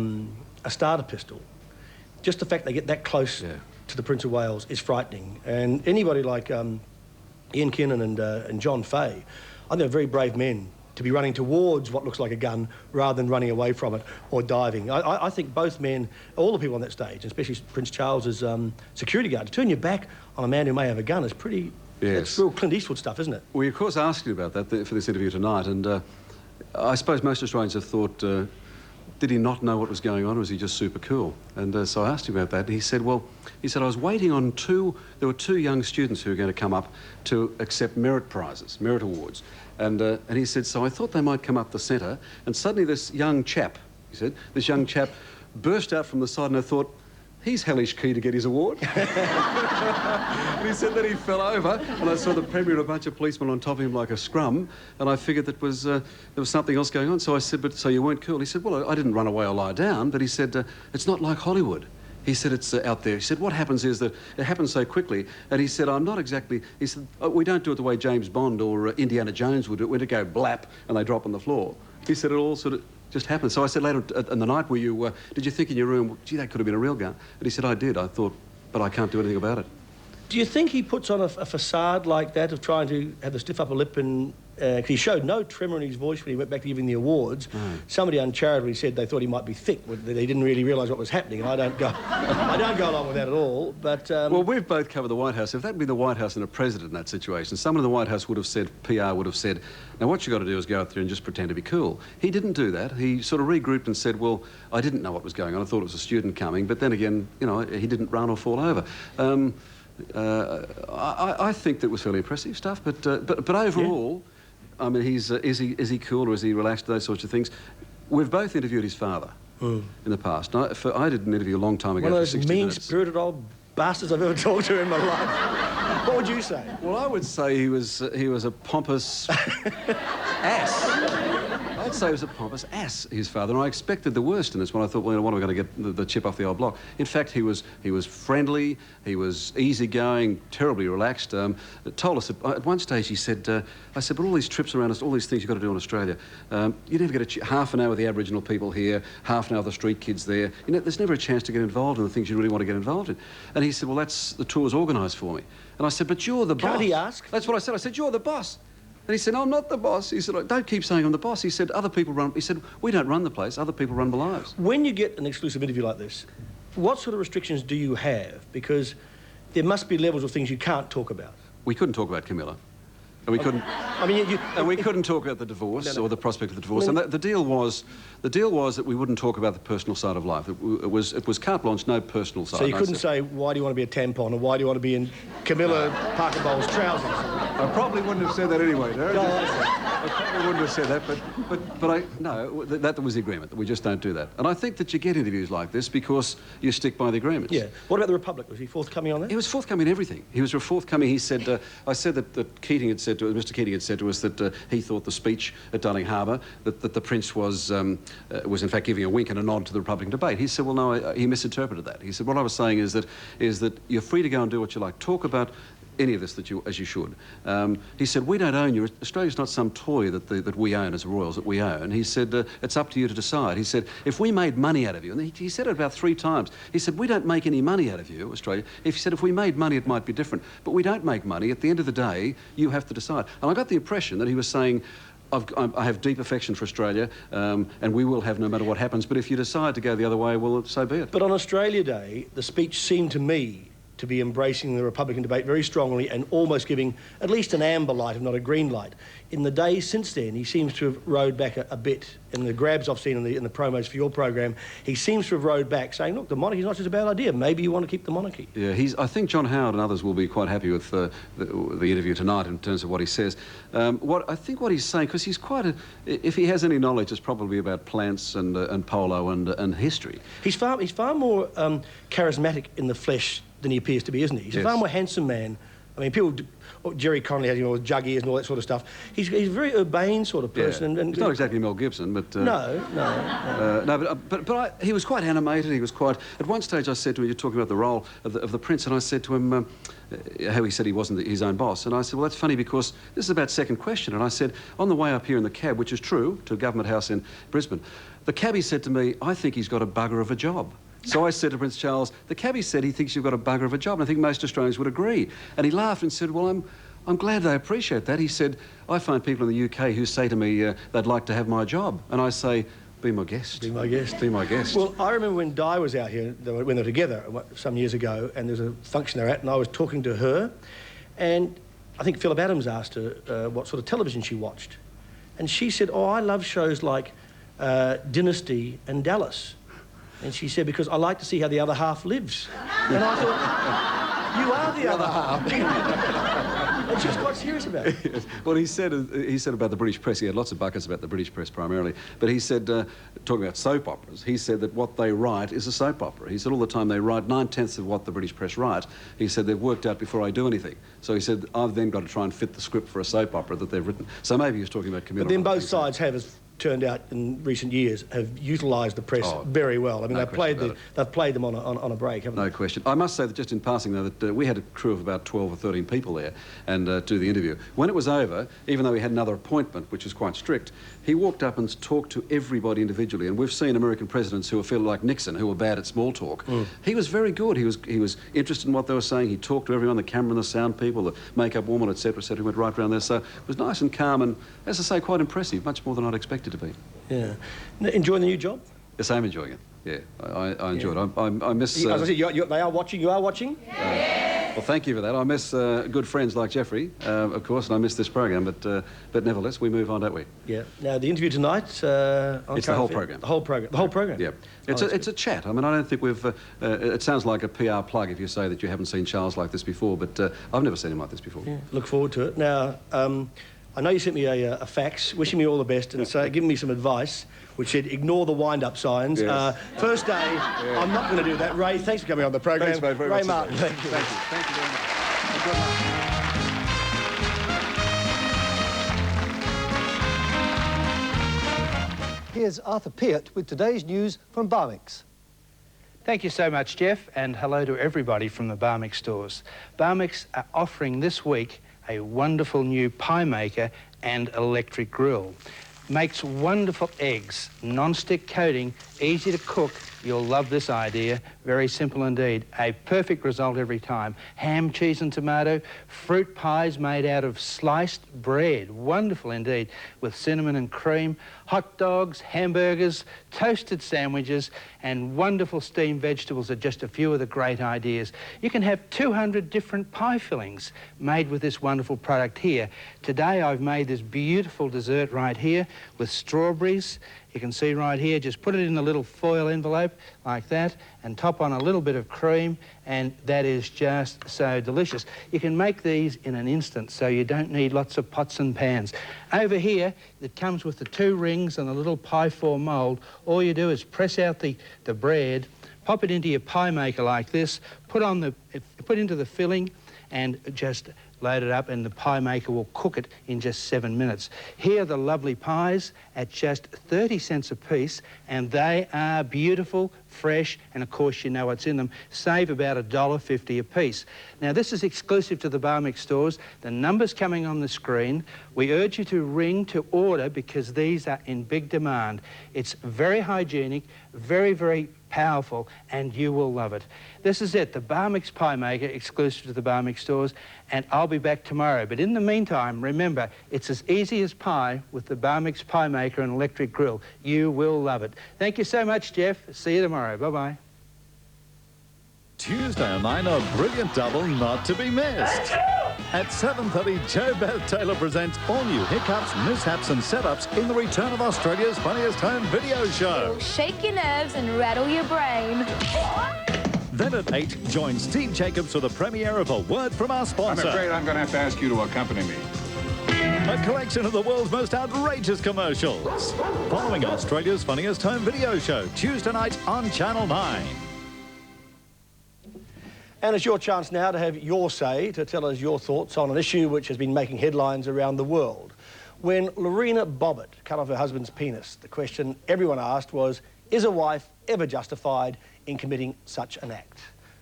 starter pistol, just the fact they get that close to the Prince of Wales is frightening. And anybody like Ian Kiernan and John Fay, I think they're very brave men to be running towards what looks like a gun rather than running away from it or diving. I think both men, all the people on that stage, especially Prince Charles's security guard, to turn your back on a man who may have a gun is pretty... Yes. It's real Clint Eastwood stuff, isn't it? We, of course, asked you about that for this interview tonight, and I suppose most Australians have thought, did he not know what was going on, or was he just super cool? And so I asked him about that, and he said, I was waiting on there were 2 young students who were going to come up to accept merit prizes, merit awards. And he said, so I thought they might come up the centre, and suddenly this young chap, he said, this young chap burst out from the side, and I thought, he's hellish key to get his award. And he said that he fell over, and I saw the Premier and a bunch of policemen on top of him like a scrum, and I figured that there was something else going on. So I said, but so you weren't cool? He said, well, I didn't run away or lie down, but he said, it's not like Hollywood. He said, it's out there. He said, what happens is that it happens so quickly. And he said, I'm not exactly... He said, we don't do it the way James Bond or Indiana Jones would do it, where to go blap and they drop on the floor. He said, it all sort of just happened. So I said later in the night, did you think in your room, gee, that could have been a real gun? And he said, I did. I thought, but I can't do anything about it. Do you think he puts on a facade like that of trying to have the stiff upper lip and... Because he showed no tremor in his voice when he went back to giving the awards. Somebody uncharitably said they thought he might be thick. They didn't really realise what was happening, and I don't go along with that at all. But well, we've both covered the White House. If that had been the White House and a president in that situation, someone in the White House would have said, PR would have said, now what you got to do is go out there and just pretend to be cool. He didn't do that. He sort of regrouped and said, well, I didn't know what was going on. I thought it was a student coming, but then again, you know, he didn't run or fall over. I think that was fairly impressive stuff, but overall. Yeah. I mean, is he cool or is he relaxed, those sorts of things? We've both interviewed his father in the past. I did an interview a long time ago. One of those for 60 minutes. mean-spirited old bastards I've ever talked to in my life. What would you say? Well, I would say he was a pompous ass. I'd say he was a pompous ass, his father, and I expected the worst in this one. I thought, well, what am I going to get the chip off the old block? In fact, he was friendly, he was easygoing, terribly relaxed. Told us at one stage, he said, I said, but all these trips around us, all these things you've got to do in Australia, you never get half an hour with the Aboriginal people here, half an hour with the street kids there. You know, there's never a chance to get involved in the things you really want to get involved in. And he said, well, that's the tour's organised for me. And I said, but you're the boss. Can't he ask? That's what I said. I said, you're the boss. And he said, no, I'm not the boss. He said, don't keep saying I'm the boss. He said, other people run... He said, we don't run the place. Other people run the lives. When you get an exclusive interview like this, what sort of restrictions do you have? Because there must be levels of things you can't talk about. We couldn't talk about Camilla. And we couldn't... I mean, and we couldn't talk about the divorce or the prospect of the divorce. And the deal was that we wouldn't talk about the personal side of life. It was carte blanche, no personal side. So you couldn't say, why do you want to be a tampon or why do you want to be in Camilla Parker Bowles' trousers? I probably wouldn't have said that anyway, Derryn. I probably wouldn't have said that, no, that was the agreement, that we just don't do that. And I think that you get interviews like this because you stick by the agreements. Yeah. What about the Republic? Was he forthcoming on that? He was forthcoming in everything. He was forthcoming. He said, I said that Keating had said to us, Mr. Keating had said to us that he thought the speech at Darling Harbour, that the Prince was in fact giving a wink and a nod to the Republican debate. He said, well, no, he misinterpreted that. He said, what I was saying is that you're free to go and do what you like. Talk about any of this as you should. He said, we don't own you. Australia's not some toy that we own as royals, that we own. He said, it's up to you to decide. He said, if we made money out of you, and he said it about 3 times, he said, we don't make any money out of you, Australia. He said, if we made money, it might be different. But we don't make money. At the end of the day, you have to decide. And I got the impression that he was saying, I have deep affection for Australia, and we will have no matter what happens. But if you decide to go the other way, well, so be it. But on Australia Day, the speech seemed to me to be embracing the Republican debate very strongly and almost giving at least an amber light, if not a green light. In the days since then, he seems to have rode back a bit. In the grabs I've seen in the promos for your program, he seems to have rode back, saying, look, the monarchy's not just a bad idea. Maybe you want to keep the monarchy. Yeah, I think John Howard and others will be quite happy with the interview tonight in terms of what he says. I think what he's saying, because he's quite if he has any knowledge, it's probably about plants and polo and history. He's far more charismatic in the flesh than he appears to be, isn't he? He's a far more handsome man. I mean, people... Jerry Connolly has, you know, jug ears and all that sort of stuff. He's a very urbane sort of person. Yeah. And he's not exactly Mel Gibson, but... No. But he was quite animated. He was quite... At one stage I said to him, you're talking about the role of the Prince, and I said to him how he said he wasn't his own boss. And I said, well, that's funny because this is about second question. And I said, on the way up here in the cab, which is true, to Government House in Brisbane, the cabbie said to me, I think he's got a bugger of a job. So I said to Prince Charles, the cabbie said he thinks you've got a bugger of a job, and I think most Australians would agree. And he laughed and said, well, I'm glad they appreciate that. He said, I find people in the UK who say to me they'd like to have my job. And I say, be my guest. Be my guest. Be my guest. Well, I remember when Di was out here, when they were together some years ago, and there's a function they're at, and I was talking to her, and I think Philip Adams asked her what sort of television she watched. And she said, oh, I love shows like Dynasty and Dallas. And she said, because I like to see how the other half lives. And I thought, you are the other half. And she was quite serious about it. Yes. Well, he said about the British press, he had lots of buckets about the British press primarily, but he said, talking about soap operas, he said that what they write is a soap opera. He said all the time they write 9/10 of what the British press write. He said they've worked out before I do anything. So he said, I've then got to try and fit the script for a soap opera that they've written. So maybe he was talking about communal... But then both sides have, as turned out in recent years, have utilised the press very well. I mean, they've played them on a break, haven't they? No question. I must say that just in passing, though, that we had a crew of about 12 or 13 people there and do the interview. When it was over, even though he had another appointment, which was quite strict, he walked up and talked to everybody individually. And we've seen American presidents who are feeling like Nixon, who were bad at small talk. He was very good. He was interested in what they were saying. He talked to everyone, the camera and the sound people, the makeup woman, etc., etc. He went right around there. So it was nice and calm and, as I say, quite impressive, much more than I'd expected to be. Yeah. Enjoying the new job? Yes, I'm enjoying it. Yeah, I enjoy it. I miss... As I said, they are watching. You are watching? Well, thank you for that. I miss good friends like Jeffrey, of course, and I miss this program. But nevertheless, we move on, don't we? Yeah. Now, the interview tonight... it's the whole program. The whole program. The whole program? Yeah. It's a chat. I mean, I don't think we've... it sounds like a PR plug if you say that you haven't seen Charles like this before, but I've never seen him like this before. Yeah. Look forward to it. Now, I know you sent me a fax wishing me all the best and giving me some advice, which said ignore the wind-up signs. Yes. First day, I'm not going to do that. Ray, thanks for coming on the program. Thanks, mate, very Ray much. Martin, thank you. Thank you. Thank you very much. Here's Arthur Peart with today's news from Barmix. Thank you so much, Jeff, and hello to everybody from the Barmix stores. Barmix are offering this week a wonderful new pie maker and electric grill. Makes wonderful eggs, non-stick coating, easy to cook. You'll love this idea. Very simple indeed. A perfect result every time. Ham, cheese and tomato, fruit pies made out of sliced bread. Wonderful indeed, with cinnamon and cream, hot dogs, hamburgers, toasted sandwiches, and wonderful steamed vegetables are just a few of the great ideas. You can have 200 different pie fillings made with this wonderful product here. Today I've made this beautiful dessert right here with strawberries You can see right here, just put it in a little foil envelope like that and top on a little bit of cream, and that is just so delicious. You can make these in an instant, so you don't need lots of pots and pans. Over here, it comes with the 2 rings and a little pie form mould. All you do is press out the bread, pop it into your pie maker like this, put into the filling, and just load it up, and the pie maker will cook it in just 7 minutes. Here are the lovely pies at just 30 cents a piece, and they are beautiful, fresh, and of course you know what's in them. Save about $1.50 a piece. Now this is exclusive to the Barmix stores. The number's coming on the screen. We urge you to ring to order because these are in big demand. It's very hygienic, very, very powerful, and you will love it. This is it, the Barmix Pie Maker, exclusive to the Barmix stores, and I'll be back tomorrow. But in the meantime, remember, it's as easy as pie with the Barmix Pie Maker and electric grill. You will love it. Thank you so much, Jeff. See you tomorrow. Bye-bye. Tuesday at 9, a brilliant double not to be missed. At 7:30, Joe Beth Taylor presents all new hiccups, mishaps and setups in the return of Australia's funniest home video show. Shake your nerves and rattle your brain. Then at 8, join Steve Jacobs for the premiere of A Word From Our Sponsor. I'm afraid I'm going to have to ask you to accompany me. A collection of the world's most outrageous commercials. Following Australia's funniest home video show, Tuesday night on Channel 9. And it's your chance now to have your say, to tell us your thoughts on an issue which has been making headlines around the world. When Lorena Bobbitt cut off her husband's penis, the question everyone asked was, is a wife ever justified in committing such an act?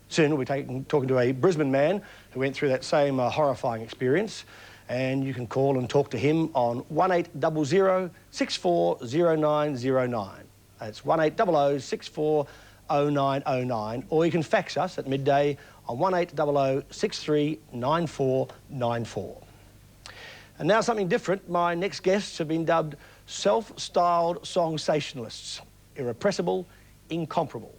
Soon we'll be talking to a Brisbane man who went through that same horrifying experience, and you can call and talk to him on 1800 640909. That's 1800 640909, or you can fax us at midday on 1800 639494. And now something different. My next guests have been dubbed self-styled songsationalists, irrepressible, incomparable.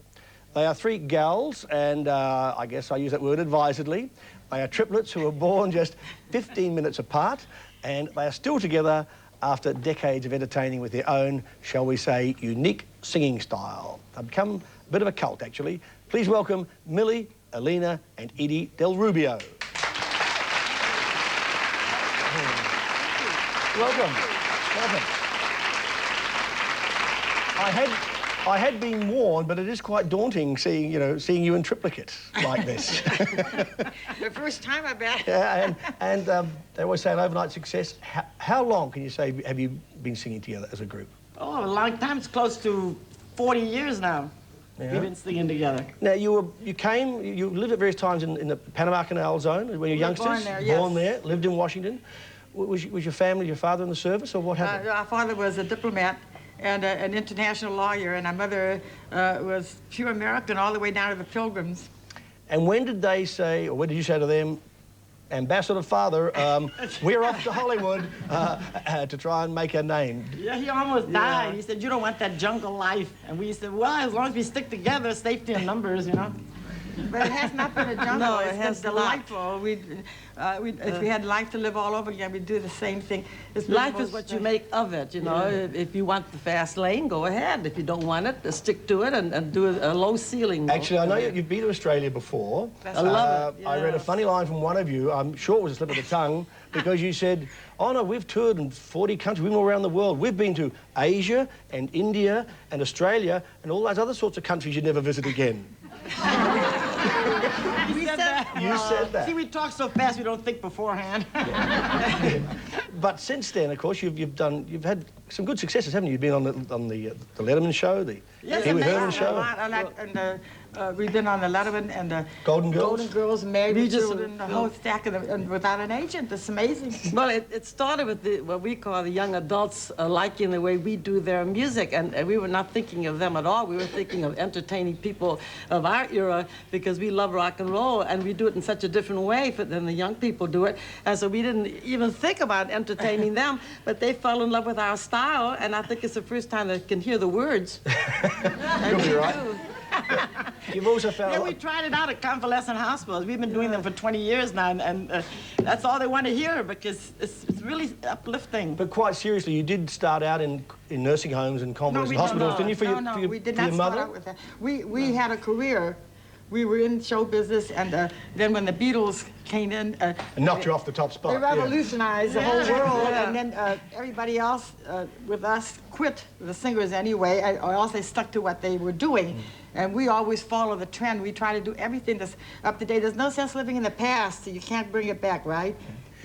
They are 3 gals, and I guess I use that word advisedly. They are triplets who were born just 15 minutes apart, and they are still together after decades of entertaining with their own, shall we say, unique singing style. They've become a bit of a cult, actually. Please welcome Millie, Alina, and Edie Del Rubio. Welcome. Welcome. I had been warned, but it is quite daunting seeing you in triplicate like this. The first time I bet. Yeah, and they always say an overnight success. How long can you say have you been singing together as a group? Oh, a long time. It's close to 40 years now. Yeah. We've been singing together. Now you lived at various times in the Panama Canal Zone when you were youngsters. Born there, yes. Born there, lived in Washington. Was your family, your father in the service, or what happened? Our father was a diplomat and an international lawyer, and our mother was pure American all the way down to the Pilgrims. And when did they say, or when did you say to them, Ambassador Father, we're off to Hollywood to try and make a name? Yeah, he almost died. He said, you don't want that jungle life. And we said, well, as long as we stick together, safety in numbers, you know. But it has not been a jungle. No, it has been delightful. If we had life to live all over again, we'd do the same thing. Life is what you make of it, you know. Yeah. If you want the fast lane, go ahead. If you don't want it, stick to it and do a low ceiling. Actually, I know you've been to Australia before. I love it. I read a funny line from one of you. I'm sure it was a slip of the tongue, because you said, oh no, we've toured in 40 countries, we've been all around the world. We've been to Asia and India and Australia and all those other sorts of countries you'd never visit again. You said that. See, we talk so fast we don't think beforehand. But since then, of course, you've had some good successes, haven't you? You've been on the Letterman show, the Here We Heard show. We've been on the Letterman and the Golden Girls, Married with Children, the whole stack, and without an agent. It's amazing. Well, it started with what we call the young adults liking the way we do their music, and we were not thinking of them at all. We were thinking of entertaining people of our era because we love rock and roll, and we do it in such a different way than the young people do it. And so we didn't even think about entertaining them, but they fell in love with our style, and I think it's the first time they can hear the words. You'll be right. You've also found... Yeah, we tried it out at convalescent hospitals. We've been doing them for 20 years now, and that's all they want to hear because it's really uplifting. But quite seriously, you did start out in nursing homes and convalescent hospitals, didn't you, for your, we did for not your start mother? out with that. We had a career. We were in show business, and then when the Beatles came in... and knocked you off the top spot. They revolutionized the whole world, and then everybody else with us quit, the singers anyway, or else they stuck to what they were doing. And we always follow the trend. We try to do everything that's up to date. There's no sense living in the past, so you can't bring it back, right?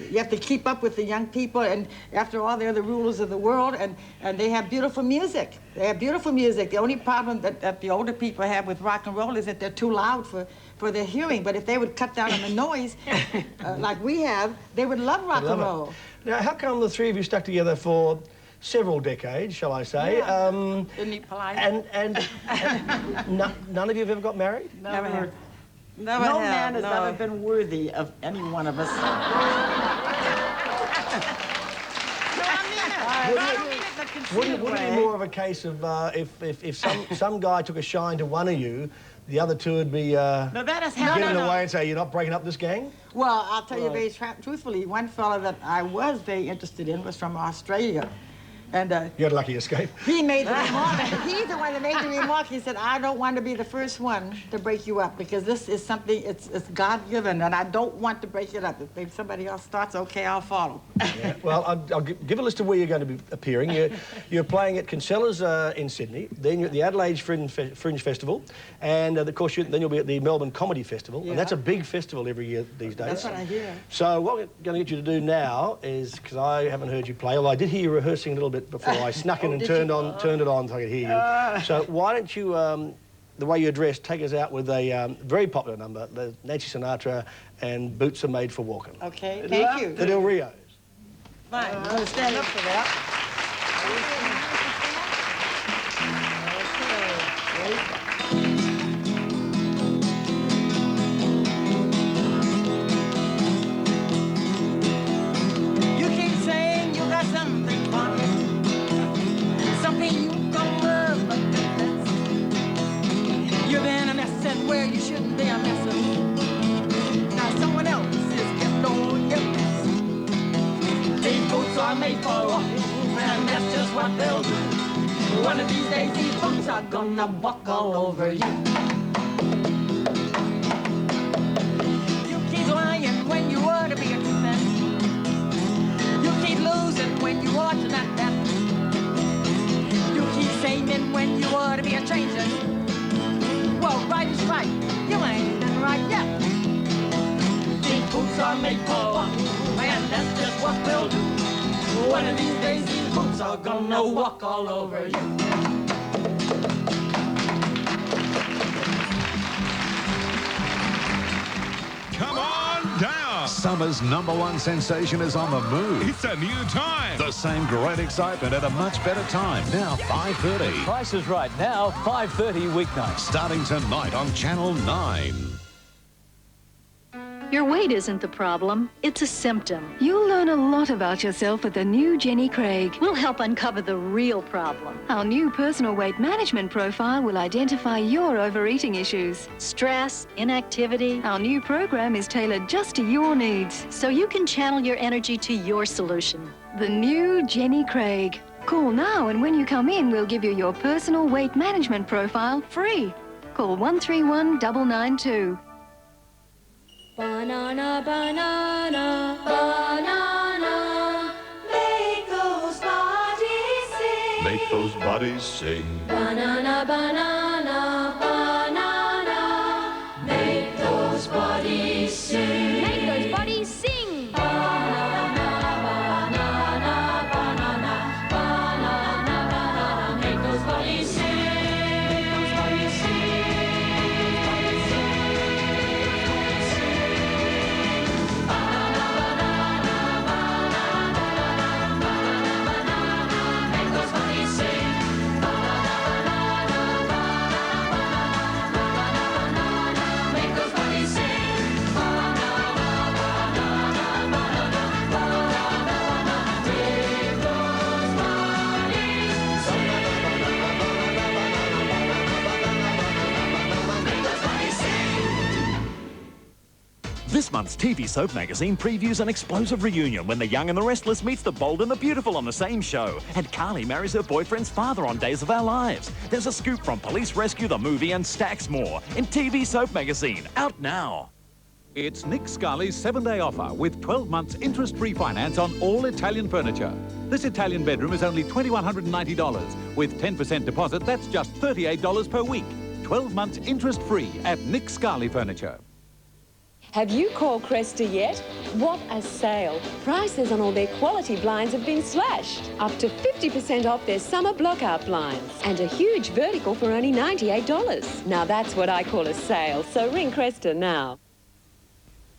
You have to keep up with the young people, and after all, they're the rulers of the world, and they have beautiful music. They have beautiful music. The only problem that the older people have with rock and roll is that they're too loud for their hearing. But if they would cut down on the noise, like we have, they would love rock and roll. Now, how come the three of you stuck together for several decades, shall I say? Yeah. Isn't he polite? And none of you have ever got married? Never. No man has ever been worthy of any one of us. Wouldn't it be more of a case of if some guy took a shine to one of you, the other two would be getting away and say, you're not breaking up this gang? Well, I'll tell you very truthfully, one fellow that I was very interested in was from Australia. And you had a lucky escape. He made the remark. He's the one that made the remark. He said, I don't want to be the first one to break you up because this is something, it's God-given, and I don't want to break it up. If somebody else starts, okay, I'll follow. Yeah. Well, I'll give a list of where you're going to be appearing. You're playing at Kinsella's in Sydney, then you're at the Adelaide Fringe Festival, and of course, then you'll be at the Melbourne Comedy Festival, and that's a big festival every year these days. That's what I hear. So what we're going to get you to do now is, because I haven't heard you play, although I did hear you rehearsing a little bit before I snuck in and turned it on so I could hear you. So why don't you, the way you're dressed, take us out with a very popular number, the Nancy Sinatra and Boots Are Made for Walking. Okay, thank you. The Del Rios. Fine, I'm going to stand up for that. You keep saying you got something funny, something you gonna love, but you've been a messin' where you shouldn't be a messin'. Now someone else is getting on your mess. These boots are made for walking, and that's just what they'll do. One of these days, these boots are gonna walk all over you. You keep lying when you ought to be a true man. You keep losing when you ought to not that. You keep shaming when you ought to be a changer. Well, right is right, you ain't been right yet. These boots are made for walking, and that's just what they'll do. One of these days, these boots are gonna walk all over you. Come on down! Summer's #1 sensation is on the move. It's a new time. The same great excitement at a much better time. Now 5:30. Price is Right, now 5:30 weeknights. Starting tonight on Channel 9. Your weight isn't the problem, it's a symptom. You'll learn a lot about yourself with the new Jenny Craig. We'll help uncover the real problem. Our new personal weight management profile will identify your overeating issues. Stress, inactivity. Our new program is tailored just to your needs, so you can channel your energy to your solution. The new Jenny Craig. Call now, and when you come in, we'll give you your personal weight management profile free. Call 131 992. Banana, banana, banana, make those bodies sing. Make those bodies sing. Banana, banana, banana, make those bodies sing. Make those bodies sing. Banana, banana, banana, banana, banana, make those bodies sing. Make those bodies sing. Make those bodies sing. months, TV soap magazine previews an explosive reunion when the young and the restless meets the bold and the beautiful on the same show. And Carly marries her boyfriend's father on Days of Our Lives. There's a scoop from Police Rescue, the movie, and stacks more in TV soap magazine. Out now. It's Nick Scali's 7-day offer with 12 months interest-free finance on all Italian furniture. This Italian bedroom is only $2,190. With 10% deposit, that's just $38 per week. 12 months interest-free at Nick Scali Furniture. Have you called Cresta yet? What a sale. Prices on all their quality blinds have been slashed. Up to 50% off their summer blockout blinds. And a huge vertical for only $98. Now that's what I call a sale, so ring Cresta now.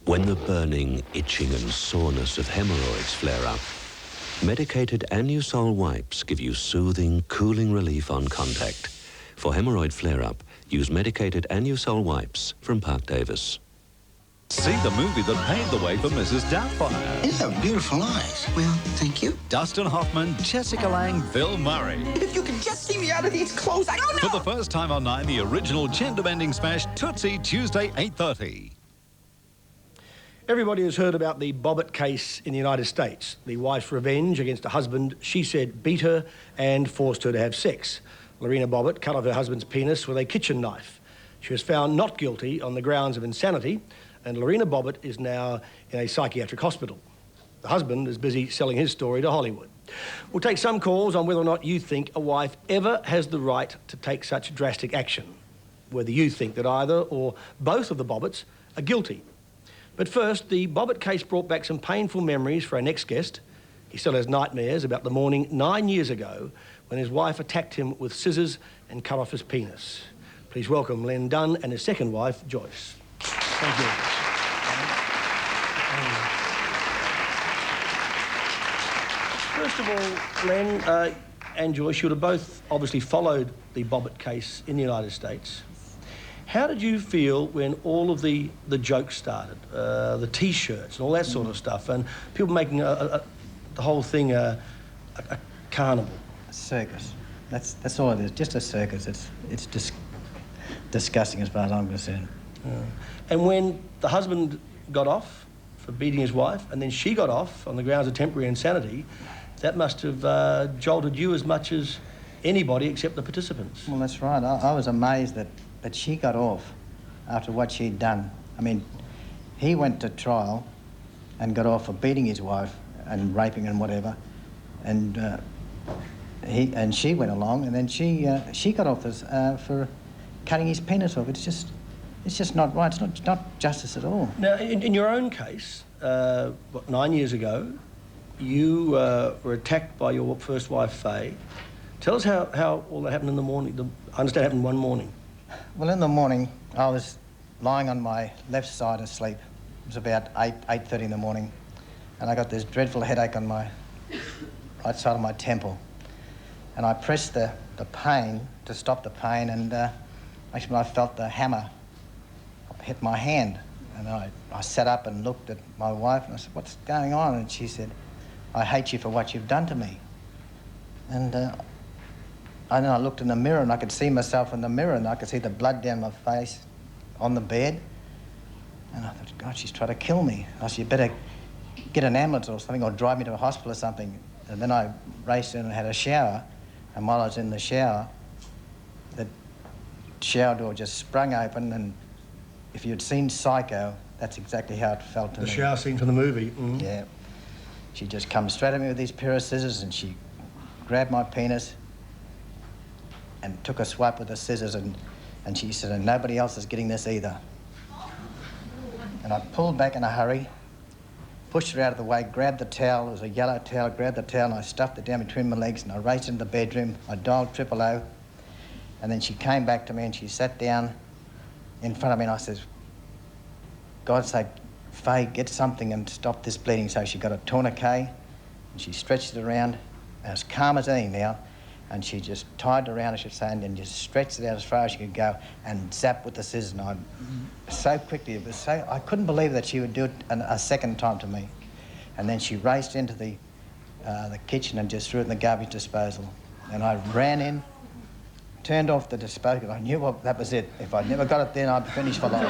When the burning, itching and soreness of hemorrhoids flare up, medicated Anusol wipes give you soothing, cooling relief on contact. For hemorrhoid flare-up, use medicated Anusol wipes from Park Davis. See the movie that paved the way for Mrs. Doubtfire. You have beautiful eyes. Well, thank you. Dustin Hoffman, Jessica Lange, Bill Murray. If you could just see me out of these clothes, I don't know. For the first time on 9, the original gender-bending smash, Tootsie, Tuesday, 8:30. Everybody has heard about the Bobbitt case in the United States. The wife's revenge against a husband she said beat her and forced her to have sex. Lorena Bobbitt cut off her husband's penis with a kitchen knife. She was found not guilty on the grounds of insanity, and Lorena Bobbitt is now in a psychiatric hospital. The husband is busy selling his story to Hollywood. We'll take some calls on whether or not you think a wife ever has the right to take such drastic action, whether you think that either or both of the Bobbitts are guilty. But first, the Bobbitt case brought back some painful memories for our next guest. He still has nightmares about the morning 9 years ago when his wife attacked him with scissors and cut off his penis. Please welcome Len Dunn and his second wife, Joyce. Thank you. First of all, Len and Joyce, you would have both obviously followed the Bobbitt case in the United States. How did you feel when all of the jokes started, the T-shirts and all that sort of stuff, and people making the whole thing a carnival? A circus. That's all it is. Just a circus. It's disgusting as far as I'm concerned. Yeah. And when the husband got off for beating his wife, and then she got off on the grounds of temporary insanity, that must have jolted you as much as anybody except the participants. Well, that's right. I was amazed that she got off after what she'd done. I mean, he went to trial and got off for beating his wife and raping and whatever, and she went along, and then she got off for cutting his penis off. It's just not right. It's not justice at all. Now, in your own case, 9 years ago, you were attacked by your first wife, Faye. Tell us how all that happened in the morning. I understand it happened one morning. Well, in the morning, I was lying on my left side asleep. It was about 8:30 in the morning, and I got this dreadful headache on my right side of my temple. And I pressed the pain to stop the pain, and actually I felt the hammer hit my hand. And I sat up and looked at my wife, and I said, "What's going on?" And she said, "I hate you for what you've done to me." And then I looked in the mirror, and I could see myself in the mirror, and I could see the blood down my face on the bed. And I thought, God, she's trying to kill me. I said, "You better get an ambulance or something, or drive me to a hospital or something." And then I raced in and had a shower, and while I was in the shower, the shower door just sprung open, and if you'd seen Psycho, that's exactly how it felt to me. The shower scene from the movie. Mm. Yeah. She just come straight at me with these pair of scissors, and she grabbed my penis and took a swipe with the scissors, and she said, "And nobody else is getting this either." And I pulled back in a hurry, pushed her out of the way, grabbed the towel. It was a yellow towel, grabbed the towel, and I stuffed it down between my legs, and I raced into the bedroom. I dialed 000, and then she came back to me, and she sat down in front of me, and I said, "God's sake, Faye, get something and stop this bleeding." So she got a tourniquet, and she stretched it around, and as calm as any now, and she just tied it around, I should say, and then just stretched it out as far as she could go and zapped with the scissors. And so quickly, it was so, I couldn't believe that she would do it a second time to me. And then she raced into the kitchen and just threw it in the garbage disposal. And I ran in, turned off the disposal. I knew that was it. If I'd never got it then, I'd be finished for life.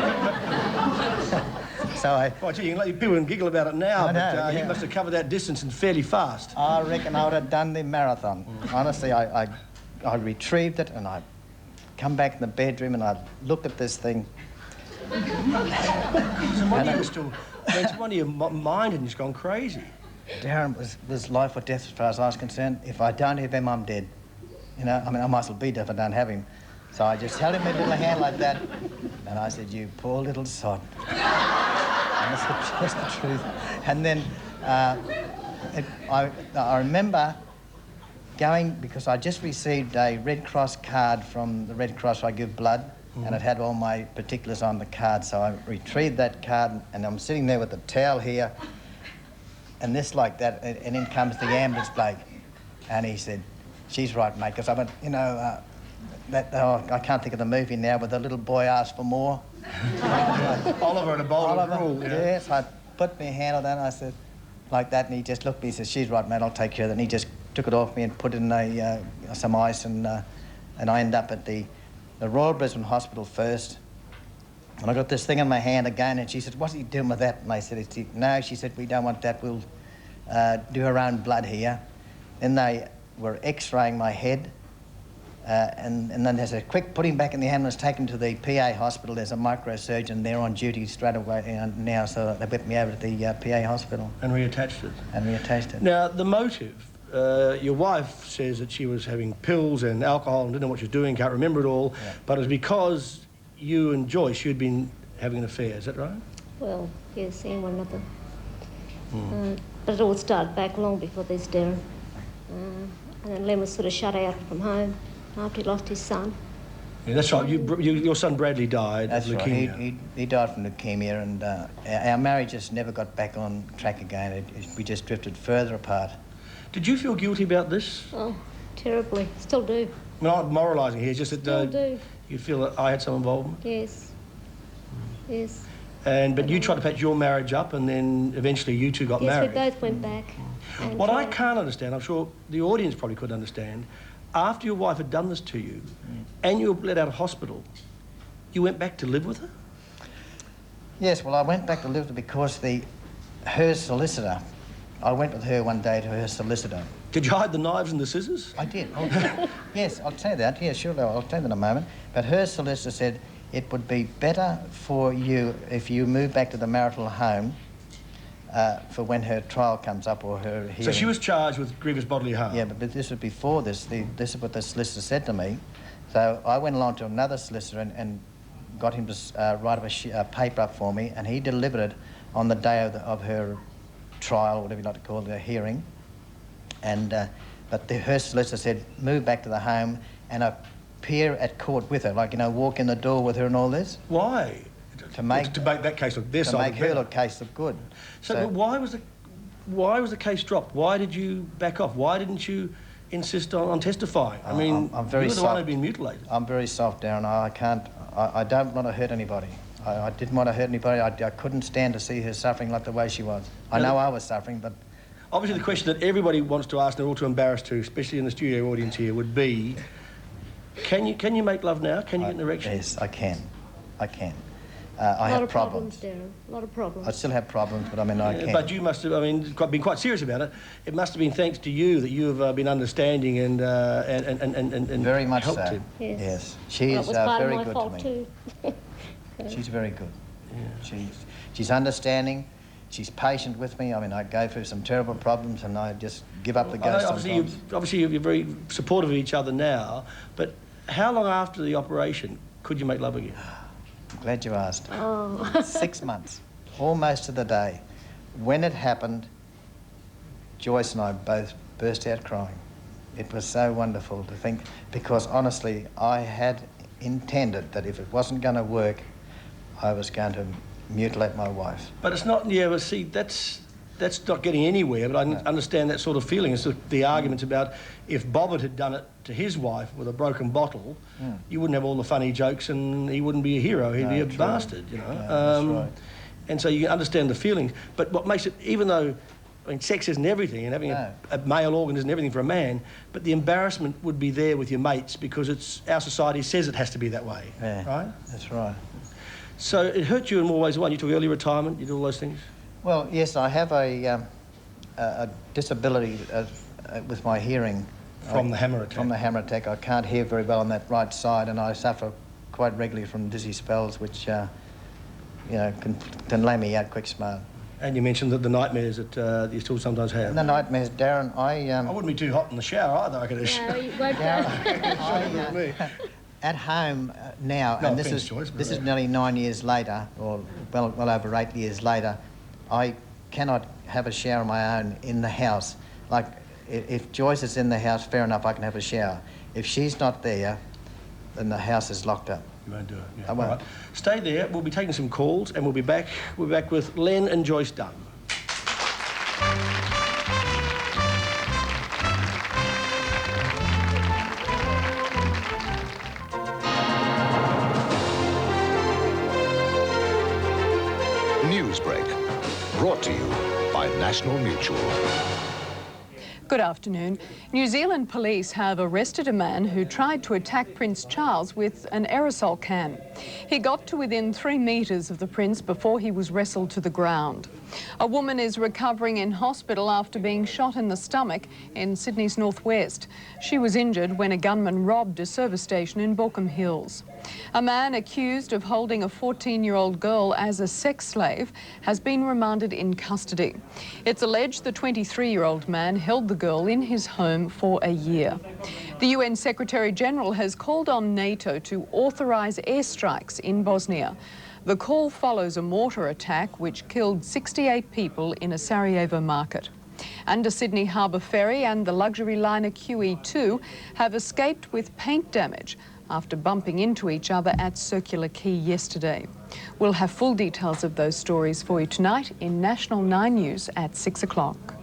So I... Well, gee, you can let people giggle about it now, I know, but yeah. you must have covered that distance and fairly fast. I reckon I would have done the marathon. Honestly, I retrieved it and I come back in the bedroom and I looked at this thing. So one of your mind had just gone crazy. Derryn was life or death as far as I was concerned. If I don't have him, I'm dead. You know, I mean, I might as well be dead if I don't have him. So I just held him in my little hand like that, and I said, "You poor little sod." And that's the truth. And then I remember going, because I just received a Red Cross card from the Red Cross where I give blood, and it had all my particulars on the card. So I retrieved that card, and I'm sitting there with the towel here, and this like that, and in comes the ambulance bloke, and he said, "She's right, mate," because I went, you know, I can't think of the movie now, but the little boy asked for more. Oliver and a bowl of gruel. Yes, I put my hand on that, and I said, like that, and he just looked at me and said, "She's right, mate, I'll take care of that." And he just took it off me and put it in some ice, and I ended up at the Royal Brisbane Hospital first. And I got this thing in my hand again, and she said, "What's he doing with that?" And I said, "No," she said, "we don't want that. We'll do our own blood here." Then they were x-raying my head, and then they said, "Quick, put him back in the ambulance, take him to the PA hospital. There's a microsurgeon there on duty straight away now," so they whipped me over to the PA hospital. And reattached it. And reattached it. Now, the motive, your wife says that she was having pills and alcohol and didn't know what she was doing, can't remember it all, but it was because you and Joyce, you'd been having an affair, is that right? Well, yes, seeing one another. But it all started back long before this, Derryn. And then Len was sort of shut out from home after he lost his son. Yeah, that's right. Your son Bradley died of leukemia. Right. He died from leukemia, and our marriage just never got back on track again. We just drifted further apart. Did you feel guilty about this? Oh, terribly. Still do. I'm not moralising here, it's just that Still do. you feel that I had some involvement? Yes. Yes. But you tried to patch your marriage up, and then eventually you two got married. Yes, we both went back. And What I can't understand, I'm sure the audience probably could understand, after your wife had done this to you, and you were let out of hospital, you went back to live with her? Yes, well, I went back to live with her because her solicitor, I went with her one day to her solicitor. Did you hide the knives and the scissors? I did. Yes, I'll tell you that. Yeah, sure, I'll tell you that in a moment. But her solicitor said it would be better for you if you move back to the marital home for when her trial comes up or her hearing. So she was charged with grievous bodily harm? Yeah, but this was before this. This is what the solicitor said to me. So I went along to another solicitor and got him to write a paper up for me, and he delivered it on the day of her trial, whatever you like to call it, her hearing. And but her solicitor said, move back to the home and appear at court with her, like, you know, walk in the door with her and all this. Why? To make that case look their side. To make her case look good. So why was the case dropped? Why did you back off? Why didn't you insist on testifying? I mean, I'm very you were the soft. one who'd been mutilated. I'm very soft, Derryn. I don't want to hurt anybody. I didn't want to hurt anybody. I couldn't stand to see her suffering like the way she was. I know I was suffering, but... Obviously, the question that everybody wants to ask, and they're all too embarrassed to, especially in the studio audience here, would be, can you make love now? Can you get an erection? Yes, I can. I can. I have problems. Derryn. A lot of problems. I still have problems, but I mean, I can. But you must have, I mean, been quite serious about it. It must have been thanks to you that you have been understanding and very much helped so. him. Yes. She is very good to me. Too. She's very good. Yeah. She's understanding. She's patient with me. I mean, I go through some terrible problems and I just give up the ghost sometimes. Obviously, you're very supportive of each other now, but how long after the operation could you make love again? I'm glad you asked. Oh. 6 months, almost to the day. When it happened, Joyce and I both burst out crying. It was so wonderful to think, because honestly, I had intended that if it wasn't going to work, I was going to mutilate my wife. But it's not, yeah, well, see, that's not getting anywhere, but I understand that sort of feeling. It's the arguments about if Bobbert had done it to his wife with a broken bottle, you wouldn't have all the funny jokes and he wouldn't be a hero, he'd be a bastard, you know. Yeah, that's right. And so you understand the feelings. But what makes it, even though, I mean, sex isn't everything, and having a male organ isn't everything for a man, but the embarrassment would be there with your mates because our society says it has to be that way, right? That's right. So it hurt you in more ways than one. You took early retirement, you did all those things? Well, yes, I have a disability with my hearing. From the hammer attack? From the hammer attack. I can't hear very well on that right side, and I suffer quite regularly from dizzy spells, which, you know, can lay me out quick smart. And you mentioned that the nightmares that you still sometimes have. And the nightmares, Derryn, I wouldn't be too hot in the shower either, I can assure No, you won't. At home now, No and this offence, is nearly 9 years later, or well over 8 years later, I cannot have a shower on my own in the house. Like, if Joyce is in the house, fair enough, I can have a shower. If she's not there, then the house is locked up. You won't do it. Yeah. I won't. All right. Stay there. We'll be taking some calls, and we'll be back. We'll be back with Len and Joyce Dunn. Newsbreak, brought to you by National Mutual. Good afternoon. New Zealand police have arrested a man who tried to attack Prince Charles with an aerosol can. He got to within 3 metres of the prince before he was wrestled to the ground. A woman is recovering in hospital after being shot in the stomach in Sydney's northwest. She was injured when a gunman robbed a service station in Baulkham Hills. A man accused of holding a 14-year-old girl as a sex slave has been remanded in custody. It's alleged the 23-year-old man held the girl in his home for a year. The UN Secretary-General has called on NATO to authorise airstrikes in Bosnia. The call follows a mortar attack which killed 68 people in a Sarajevo market. And a Sydney Harbour ferry and the luxury liner QE2 have escaped with paint damage after bumping into each other at Circular Quay yesterday. We'll have full details of those stories for you tonight in National 9 News at 6 o'clock.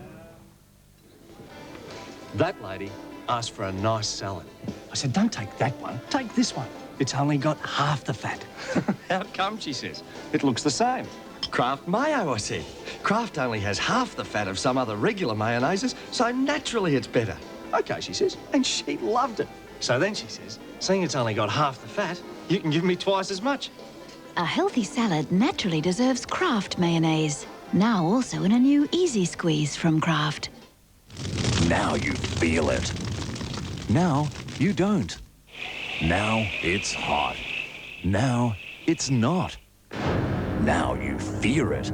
That lady asked for a nice salad. I said, don't take that one, take this one. It's only got half the fat. How come, she says? It looks the same. Kraft mayo, I said. Kraft only has half the fat of some other regular mayonnaises, so naturally it's better. OK, she says, and she loved it. So then she says, seeing it's only got half the fat, you can give me twice as much. A healthy salad naturally deserves Kraft mayonnaise. Now also in a new Easy Squeeze from Kraft. Now you feel it. Now you don't. Now it's hot. Now it's not. Now you fear it.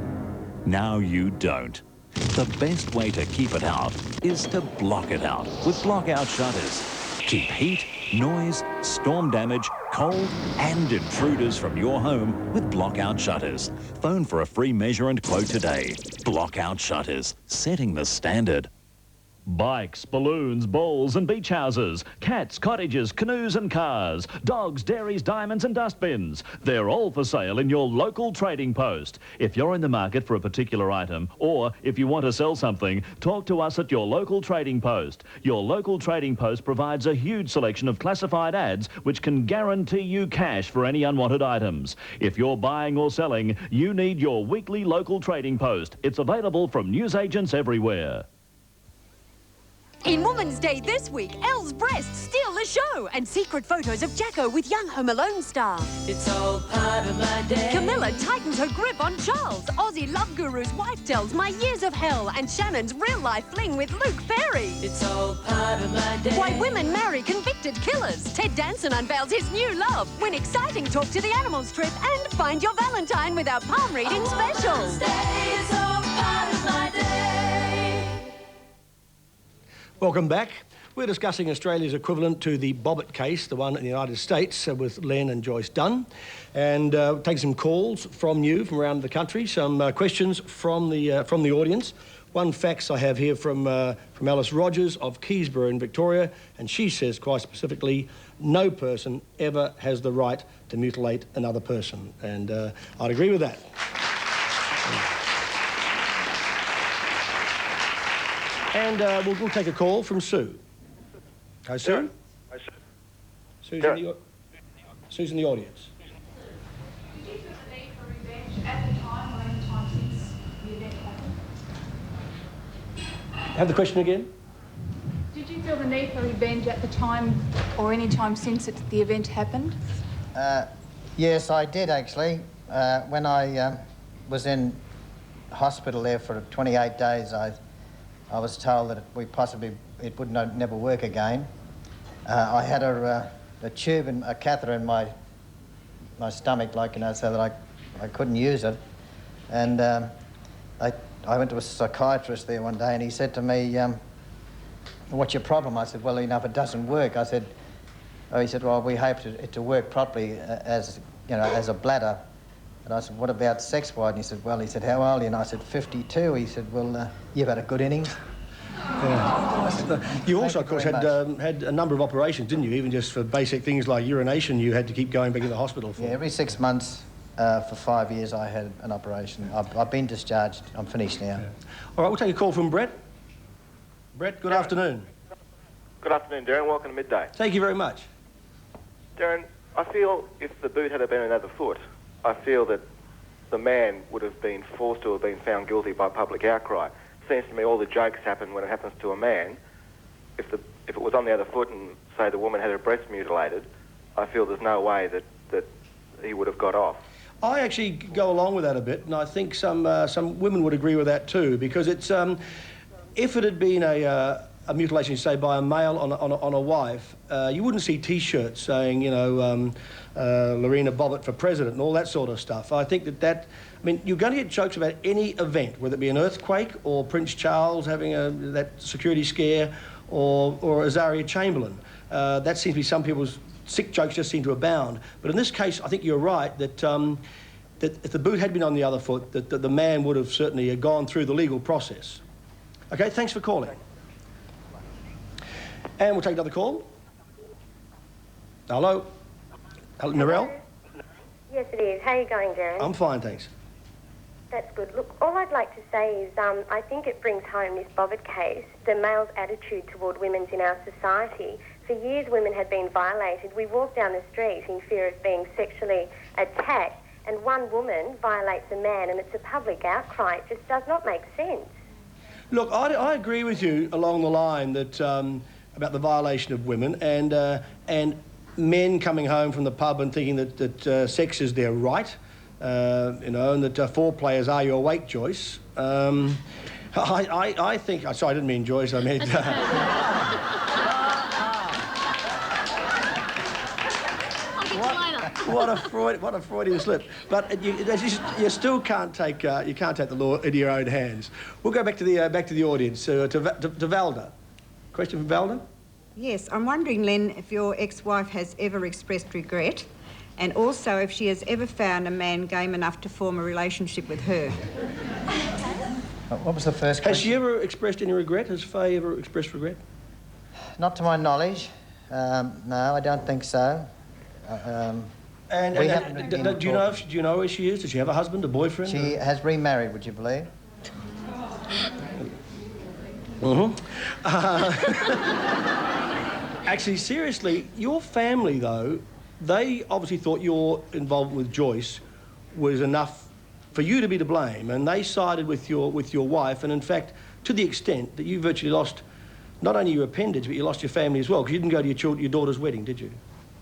Now you don't. The best way to keep it out is to block it out with blockout shutters. Keep heat, noise, storm damage, cold and intruders from your home with blockout shutters. Phone for a free measure and quote today. Blockout shutters, setting the standard. Bikes, balloons, balls and beach houses, cats, cottages, canoes and cars, dogs, dairies, diamonds and dustbins. They're all for sale in your local trading post. If you're in the market for a particular item or if you want to sell something, talk to us at your local trading post. Your local trading post provides a huge selection of classified ads which can guarantee you cash for any unwanted items. If you're buying or selling, you need your weekly local trading post. It's available from newsagents everywhere. In Woman's Day this week, Elle's breasts steal the show and secret photos of Jacko with young Home Alone star. It's all part of my day. Camilla tightens her grip on Charles. Aussie love guru's wife tells my years of hell and Shannon's real-life fling with Luke Perry. It's all part of my day. Why women marry convicted killers. Ted Danson unveils his new love. Win exciting Talk to the Animals trip and find your Valentine with our palm reading special. Woman's Day is all part of my day. Welcome back. We're discussing Australia's equivalent to the Bobbitt case, the one in the United States, with Len and Joyce Dunn. And take some calls from you from around the country, some questions from the audience. One fax I have here from Alice Rogers of Keysborough in Victoria, and she says quite specifically, no person ever has the right to mutilate another person. And I'd agree with that. And we'll take a call from Sue. Hi, Sue. Hi, Sue. Sue's in the audience. Did you feel the need for revenge at the time or any time since the event happened? Have the question again? Did you feel the need for revenge at the time or any time since the event happened? Yes, I did actually. when I was in hospital there for 28 days, I was told that it would never work again. I had a tube and a catheter in my stomach, like, you know, so that I couldn't use it. And I went to a psychiatrist there one day, and he said to me, "What's your problem?" I said, "Well, you know, if it doesn't work," I said, he said, "Well, we hope it to work properly as, you know, as a bladder." And I said, "What about sex-wise?" And he said, "Well," he said, "How old are you?" And I said, 52. He said, "Well, you've had a good innings." Yeah. You also, of course, had a number of operations, didn't you? Even just for basic things like urination, you had to keep going back to the hospital for. Yeah, every 6 months for 5 years I had an operation. I've been discharged. I'm finished now. Yeah. All right, we'll take a call from Brett. Brett, good afternoon. Good afternoon, Derryn. Welcome to Midday. Thank you very much. Derryn, I feel if the boot had been another foot, I feel that the man would have been forced to have been found guilty by public outcry. Seems to me all the jokes happen when it happens to a man. If it was on the other foot and, say, the woman had her breast mutilated, I feel there's no way that he would have got off. I actually go along with that a bit, and I think some women would agree with that too, because it's if it had been a mutilation, say, by a male on a wife, you wouldn't see T-shirts saying, you know, Lorena Bobbitt for president and all that sort of stuff. I think I mean, you're going to get jokes about any event, whether it be an earthquake or Prince Charles having that security scare or Azaria Chamberlain. That seems to be some people's sick jokes just seem to abound. But in this case, I think you're right that that if the boot had been on the other foot, that the man would have certainly gone through the legal process. Okay, thanks for calling. And we'll take another call. Hello? Narelle? Yes, it is. How are you going, Derryn? I'm fine, thanks. That's good. Look, all I'd like to say is I think it brings home this Bobbitt case, the male's attitude toward women in our society. For years, women had been violated. We walk down the street in fear of being sexually attacked, and one woman violates a man, and it's a public outcry. It just does not make sense. Look, I agree with you along the line that about the violation of women and men coming home from the pub and thinking that sex is their right, you know, and that foreplay is "Are you awake, Joyce?" I think. Sorry, I didn't mean Joyce. I meant. What a Freudian slip! But you still can't take the law into your own hands. We'll go back to the audience to Valda. Question for Valda. Yes, I'm wondering, Len, if your ex-wife has ever expressed regret, and also if she has ever found a man game enough to form a relationship with her. What was the first question? Has she ever expressed any regret? Has Faye ever expressed regret? Not to my knowledge. No, I don't think so. Do you know where she is? Does she have a husband, a boyfriend? She has remarried, would you believe? Actually, seriously, your family, though, they obviously thought your involvement with Joyce was enough for you to be to blame, and they sided with your wife, and in fact, to the extent that you virtually lost not only your appendage, but you lost your family as well, because you didn't go to your daughter's wedding, did you?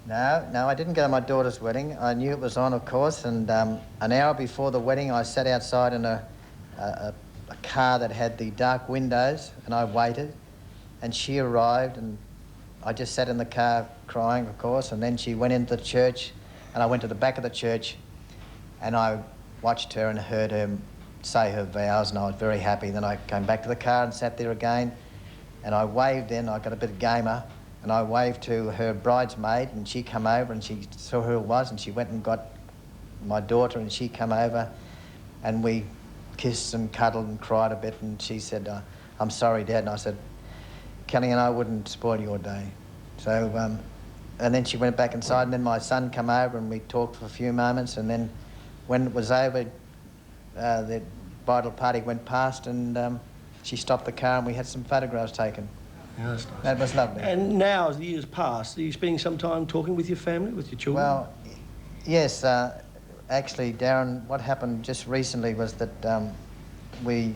No, I didn't go to my daughter's wedding. I knew it was on, of course, and an hour before the wedding, I sat outside in a car that had the dark windows, and I waited, and she arrived, and I just sat in the car crying, of course, and then she went into the church, and I went to the back of the church, and I watched her and heard her say her vows, and I was very happy. Then I came back to the car and sat there again, and I waved in. I got a bit of gamer, and I waved to her bridesmaid, and she come over, and she saw who it was, and she went and got my daughter, and she come over, and we kissed and cuddled and cried a bit, and she said, "I'm sorry, Dad," and I said, "Kelly and I wouldn't spoil your day." So, and then she went back inside, and then my son come over, and we talked for a few moments, and then when it was over, the bridal party went past, and she stopped the car, and we had some photographs taken. Yeah, that's nice. That was lovely. And now, as the years pass, are you spending some time talking with your family, with your children? Well, yes. Actually, Derryn, what happened just recently was that we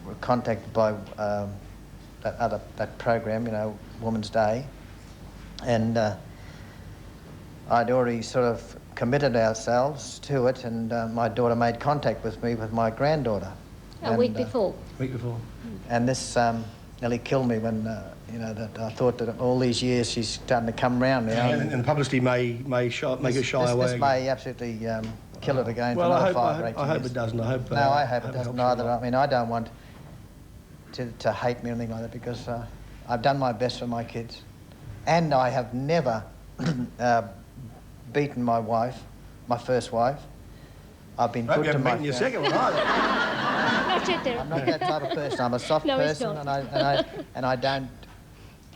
were contacted by that program, you know, Women's Day, and I'd already sort of committed ourselves to it, and my daughter made contact with me with my granddaughter. A week before. Week before. And this nearly killed me when, you know, that I thought that all these years she's starting to come round now. And publicity may make her shy away. This may absolutely kill it again. Well, for I another hope it doesn't. I hope. No, I hope it doesn't either. I mean, I don't want to hate me or anything like that, because I've done my best for my kids, and I have never beaten my wife, my first wife. I've been good to my your second one either. I'm not that type of person. I'm a soft person, and I don't.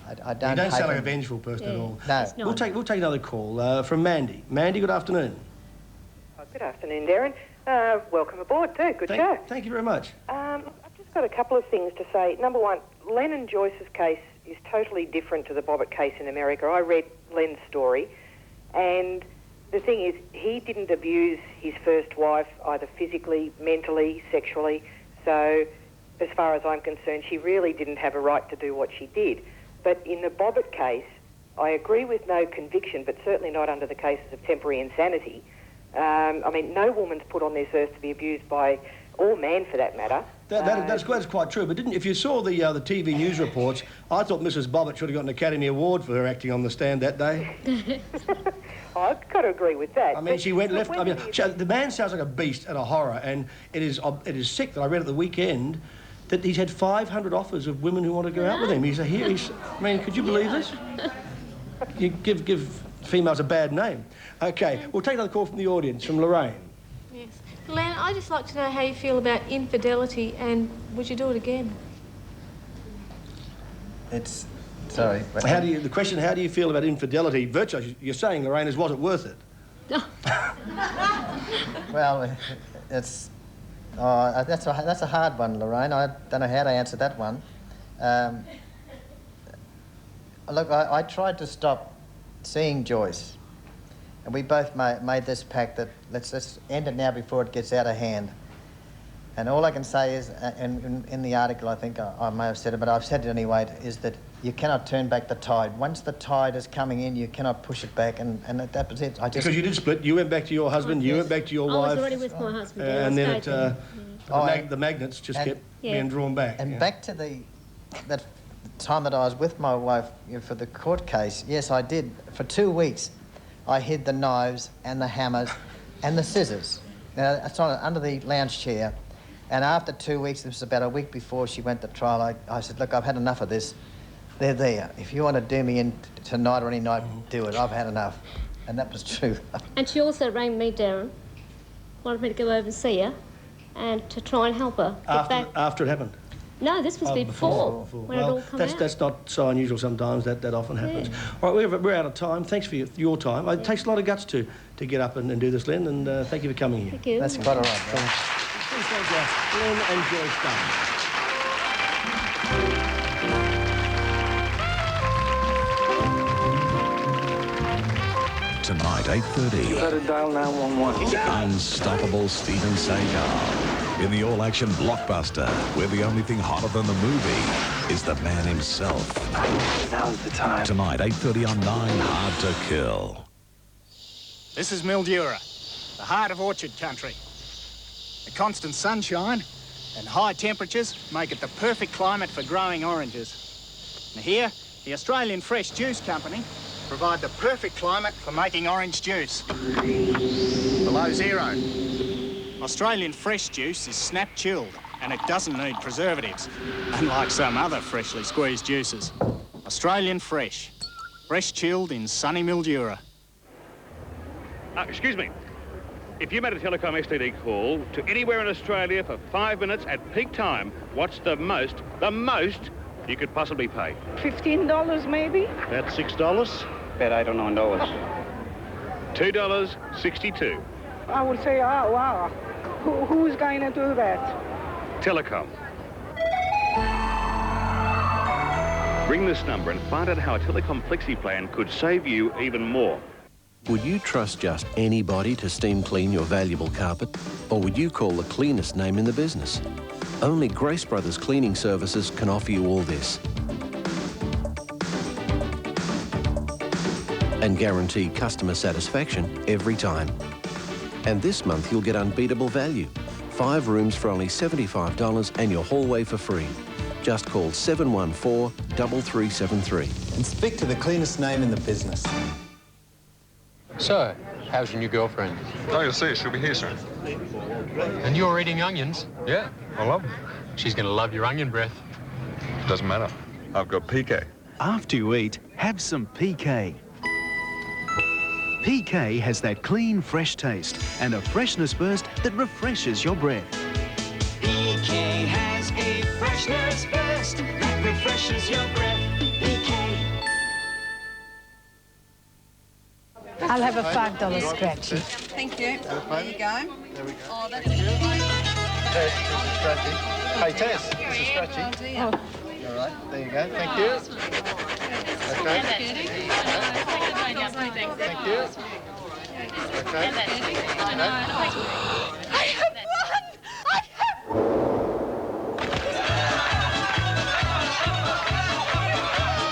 I don't. You don't sound like a him. vengeful person at all. No. We'll take another call from Mandy. Mandy, good afternoon. Good afternoon, Derryn. Welcome aboard too. Good show. Thank you very much. I've just got a couple of things to say. Number one, Len and Joyce's case is totally different to the Bobbitt case in America. I read Len's story, and the thing is, he didn't abuse his first wife either physically, mentally, sexually. So, as far as I'm concerned, she really didn't have a right to do what she did. But in the Bobbitt case, I agree with no conviction, but certainly not under the cases of temporary insanity. I mean, no woman's put on this earth to be abused by, or man for that matter. That's quite true. But if you saw the TV news reports, I thought Mrs. Bobbitt should have got an Academy Award for her acting on the stand that day. I've got to agree with that. I mean, she went left. I mean, the man sounds like a beast and a horror, and it is sick that I read at the weekend that he's had 500 offers of women who want to go out with him. I mean, could you believe this? You give females a bad name. Okay, we'll take another call from the audience, from Lorraine. Yes. Len, I'd just like to know how you feel about infidelity, and would you do it again? It's... Sorry. The question, how do you feel about infidelity? Virtually, you're saying, Lorraine, is was it worth it? Well, it's... that's a hard one, Lorraine. I don't know how to answer that one. Look, I tried to stop seeing Joyce, and we both made this pact that let's end it now before it gets out of hand. And all I can say is, in the article, I think I may have said it, but I've said it anyway, is that you cannot turn back the tide. Once the tide is coming in, you cannot push it back, and that was it. Because you did split. You went back to your husband, you went back to your wife. I was already with my husband. And then the magnets just kept being drawn back. And back to that time that I was with my wife for the court case, yes, I did. For 2 weeks, I hid the knives and the hammers and the scissors. It's under the lounge chair. And after 2 weeks, this was about a week before she went to trial, I said, look, I've had enough of this. They're there. If you want to do me in tonight or any night, do it. I've had enough. And that was true. And she also rang me, Derryn, wanted me to go over and see her and to try and help her get back. After it happened? No, this was before when it all came out. That's not so unusual sometimes. That often happens. Yeah. All right, we're out of time. Thanks for your time. It takes a lot of guts to get up and do this, Len, and thank you for coming here. Thank you. That's quite all right, bro. Len and Joyce Dunn. Tonight, 8:30. You better dial 911. Unstoppable Steven Seagal. In the all-action blockbuster, where the only thing hotter than the movie is the man himself. Now's the time. Tonight, 8:30 on 9 Hard to Kill. This is Mildura, the heart of orchard country. The constant sunshine and high temperatures make it the perfect climate for growing oranges. Now here, the Australian Fresh Juice Company provide the perfect climate for making orange juice. Below zero. Australian fresh juice is snap chilled and it doesn't need preservatives, unlike some other freshly squeezed juices. Australian Fresh. Fresh chilled in sunny Mildura. Excuse me. If you made a telecom STD call to anywhere in Australia for 5 minutes at peak time, what's the most you could possibly pay? $15 maybe? That's $6. Bet $8 or $9. $2.62. I would say, oh, wow. Who's going to do that? Telecom. Ring this number and find out how a telecom flexi plan could save you even more. Would you trust just anybody to steam clean your valuable carpet? Or would you call the cleanest name in the business? Only Grace Brothers Cleaning Services can offer you all this. and guarantee customer satisfaction every time. And this month you'll get unbeatable value. 5 rooms for only $75 and your hallway for free. Just call 714-3373. And speak to the cleanest name in the business. So, how's your new girlfriend? Oh, you'll see. She'll be here soon. And you're eating onions? Yeah, I love them. She's going to love your onion breath. Doesn't matter. I've got PK. After you eat, have some PK. PK has that clean, fresh taste and a freshness burst that refreshes your breath. PK has a freshness burst that refreshes your breath. PK. I'll have a $5 scratchy. Thank you. There you go. There we go. Oh, that's Tess, this is Scratchy. Hey, Tess, this is Scratchy. Oh. All right, there you go. Thank you. Okay. Thank you. Okay. I have won! I have...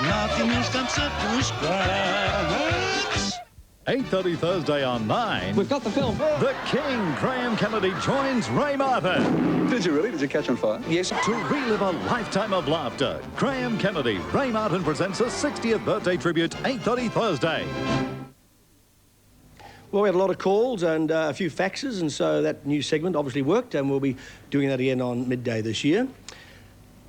Nothing else can separate scraps. 8:30 Thursday on 9. We've got the film. The King, Kerri-Anne Kennerley, joins Ray Martin. Did you really? Did you catch on fire? Yes. To relive a lifetime of laughter, Kerri-Anne Kennerley, Ray Martin presents a 60th birthday tribute, 8:30 Thursday. Well, we had a lot of calls and a few faxes, and so that new segment obviously worked, and we'll be doing that again on Midday this year.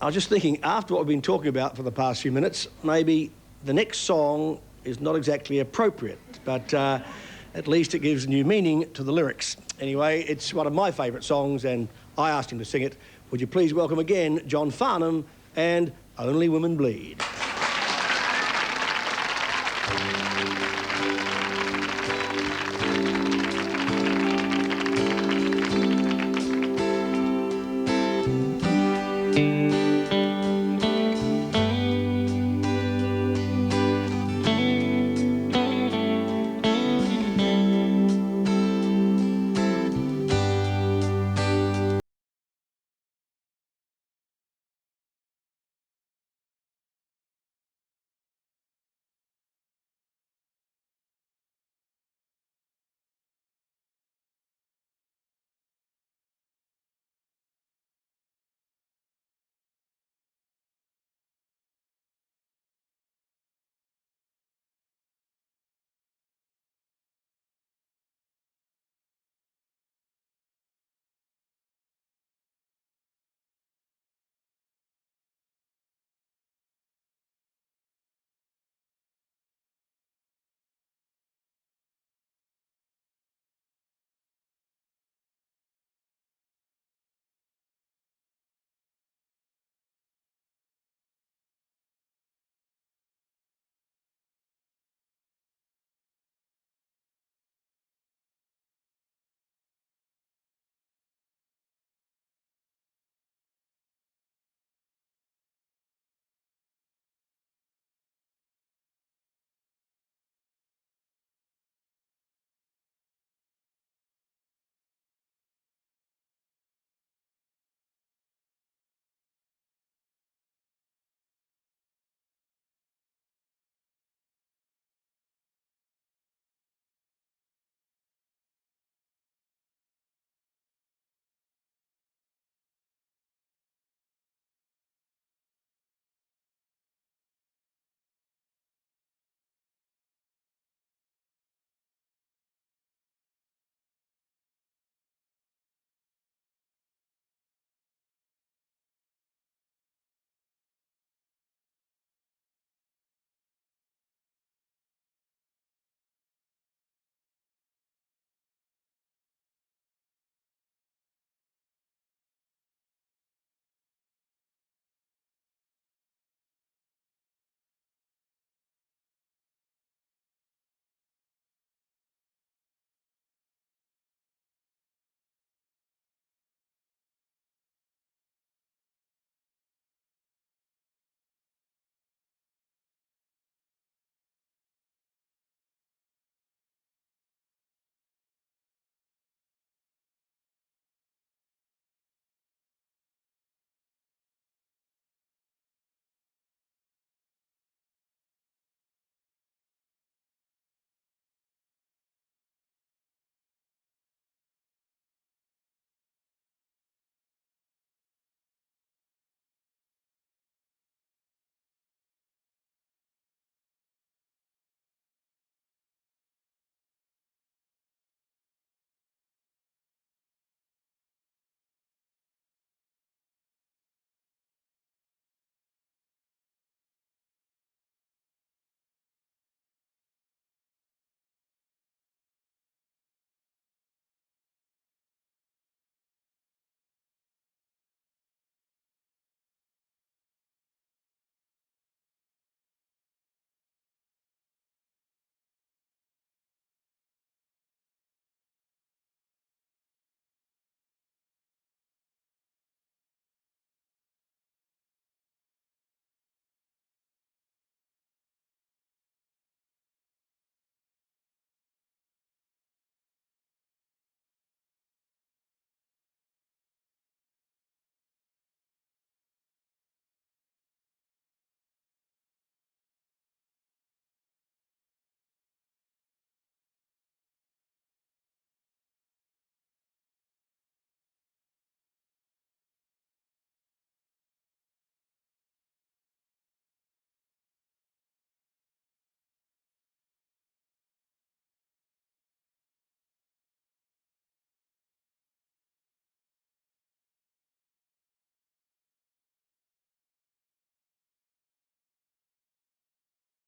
I was just thinking, after what we've been talking about for the past few minutes, maybe the next song is not exactly appropriate, but at least it gives new meaning to the lyrics. Anyway, it's one of my favourite songs, and I asked him to sing it. Would you please welcome again John Farnham and Only Women Bleed.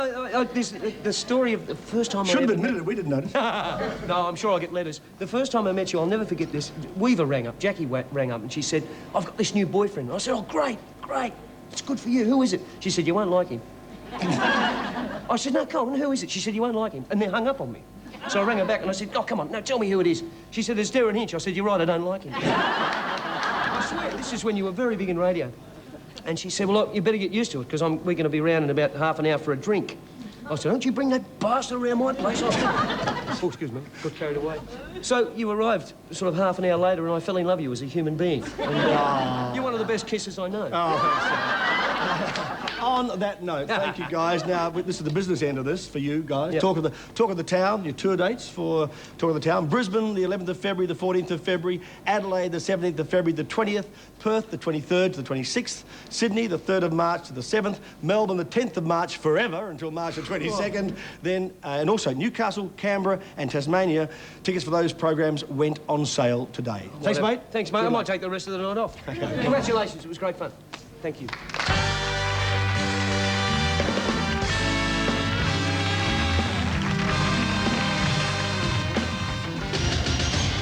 The story of the first time Should have admitted it, we didn't notice. No, I'm sure I'll get letters. The first time I met you, I'll never forget this. Weaver rang up, Jackie rang up, and she said, I've got this new boyfriend. I said, oh, great, it's good for you. Who is it? She said, you won't like him. I said, no, come on, who is it? She said, you won't like him. And then hung up on me. So I rang her back and I said, oh, come on, now tell me who it is. She said, it's Derryn Hinch. I said, you're right, I don't like him. I swear, this is when you were very big in radio. And she said, well, look, you better get used to it, because we're going to be around in about half an hour for a drink. I said, don't you bring that bastard around my place. Oh, excuse me, got carried away. So you arrived sort of half an hour later and I fell in love with you as a human being. And, you're one of the best kissers I know. Oh, on that note, thank you, guys. Now, this is the business end of this for you guys. Yep. Talk of the town, your tour dates for Talk of the Town. Brisbane, the 11th of February, the 14th of February. Adelaide, the 17th of February, the 20th. Perth, the 23rd to the 26th. Sydney, the 3rd of March to the 7th. Melbourne, the 10th of March forever until March the 22nd. Then, and also Newcastle, Canberra and Tasmania. Tickets for those programs went on sale today. Thanks, mate. Thanks, mate. I might take the rest of the night off. Congratulations. It was great fun. Thank you.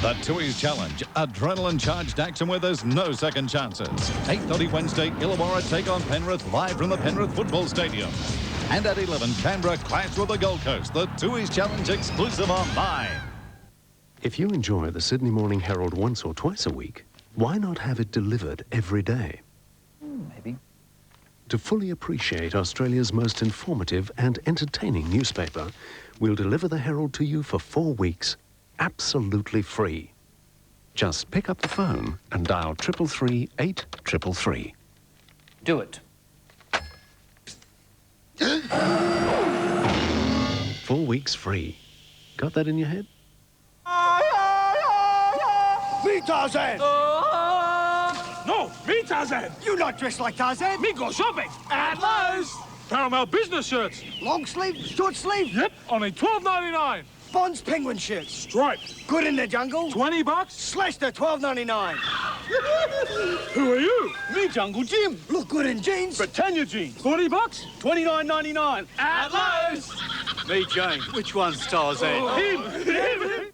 The Tooheys Challenge, adrenaline-charged action where there's no second chances. 8:30 Wednesday, Illawarra take on Penrith live from the Penrith Football Stadium. And at 11, Canberra clash with the Gold Coast. The Tooheys Challenge exclusive on 9. If you enjoy the Sydney Morning Herald once or twice a week, why not have it delivered every day? Maybe. To fully appreciate Australia's most informative and entertaining newspaper, we'll deliver the Herald to you for 4 weeks, absolutely free. Just pick up the phone and dial 333 833. Do it. 4 weeks free. Got that in your head? Me Tarzan! No, me Tarzan! You not dressed like Tarzan? Me go shopping! At Lowe's! Caramel business shirts. Long sleeve, short sleeve? Yep, only $12.99. Bond's penguin shirts. Striped. Good in the jungle. $20. Slash to $12.99. Who are you? Me Jungle Jim. Look good in jeans. Britannia jeans. $40. $29.99. At Lowe's. Me Jane. Which one's Tarzan? Him.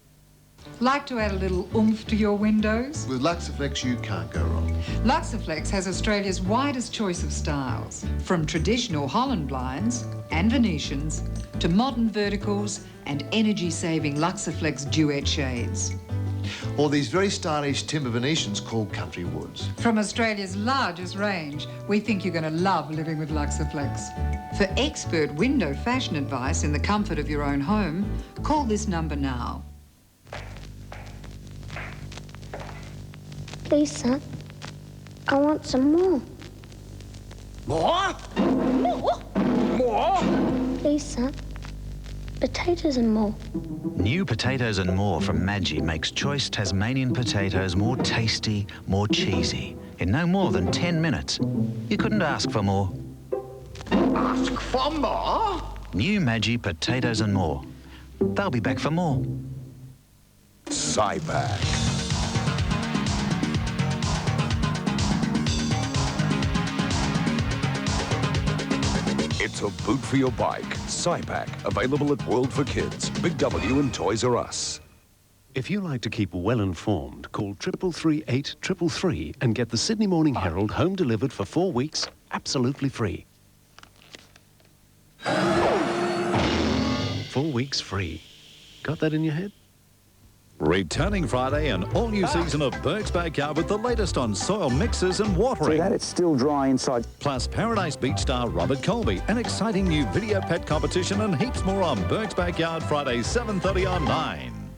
Like to add a little oomph to your windows? With Luxaflex, you can't go wrong. Luxaflex has Australia's widest choice of styles, from traditional Holland blinds and Venetians to modern verticals and energy-saving Luxaflex duet shades. Or these very stylish timber Venetians called Country Woods. From Australia's largest range, we think you're going to love living with Luxaflex. For expert window fashion advice in the comfort of your own home, call this number now. Lisa, I want some more. More? More? More? Lisa, potatoes and more. New Potatoes and More from Maggi makes choice Tasmanian potatoes more tasty, more cheesy, in no more than 10 minutes. You couldn't ask for more. Ask for more? New Maggi Potatoes and More. They'll be back for more. Cypack. It's a boot for your bike. Cypack, available at World for Kids, Big W and Toys R Us. If you like to keep well informed, call 333 833 and get the Sydney Morning Herald home delivered for 4 weeks, absolutely free. 4 weeks free. Got that in your head? Returning Friday, an all-new season of Burke's Backyard with the latest on soil mixes and watering. See that? It's still dry inside. Plus Paradise Beach star Robert Colby, an exciting new video pet competition and heaps more on Burke's Backyard Friday, 7:30 on 9.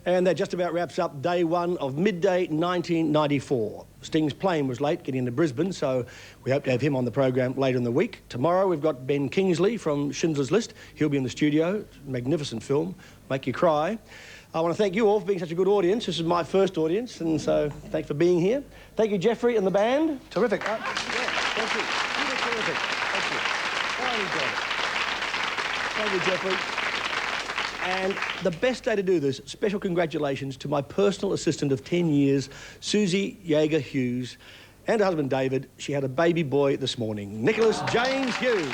And that just about wraps up day one of Midday 1994. Sting's plane was late getting into Brisbane, so we hope to have him on the program later in the week. Tomorrow we've got Ben Kingsley from Schindler's List. He'll be in the studio. Magnificent film, make you cry. I want to thank you all for being such a good audience. This is my first audience, and so thanks for being here. Thank you, Jeffrey and the band. Terrific. Yeah, thank you. You did terrific. Thank you. Thank you, Jeffrey. And the best day to do this, special congratulations to my personal assistant of 10 years, Susie Yeager Hughes, and her husband David. She had a baby boy this morning, Nicholas James Hughes.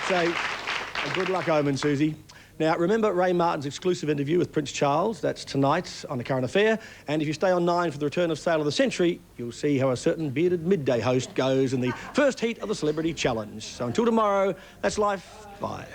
That's a good luck omen, Susie. Now, remember Ray Martin's exclusive interview with Prince Charles? That's tonight on The Current Affair. And if you stay on 9 for the return of Sale of the Century, you'll see how a certain bearded Midday host goes in the first heat of the Celebrity Challenge. So until tomorrow, that's life. Bye.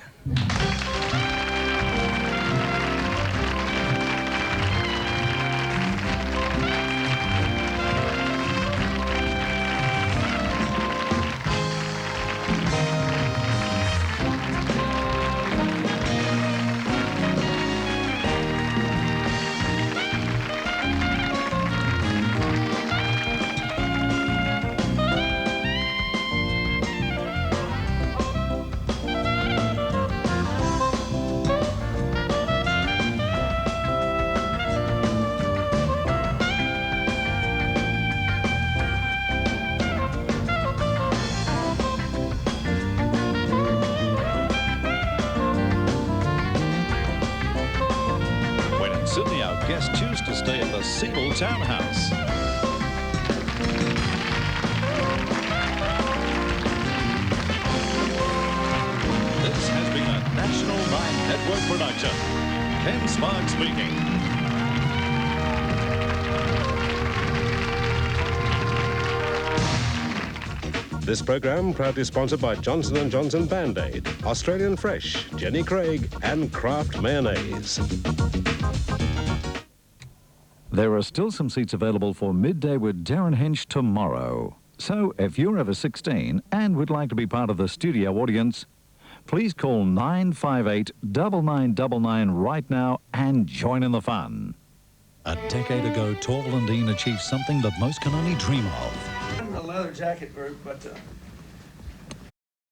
Sydney, our guests choose to stay at the Seagull Townhouse. This has been a National 9 Network production. Ken Sparks speaking. This program proudly sponsored by Johnson & Johnson Band-Aid, Australian Fresh, Jenny Craig and Kraft Mayonnaise. There are still some seats available for Midday with Derryn Hinch tomorrow. So if you're over 16 and would like to be part of the studio audience, please call 958-9999 right now and join in the fun. A decade ago, Tall and Dean achieved something that most can only dream of. The leather jacket group, but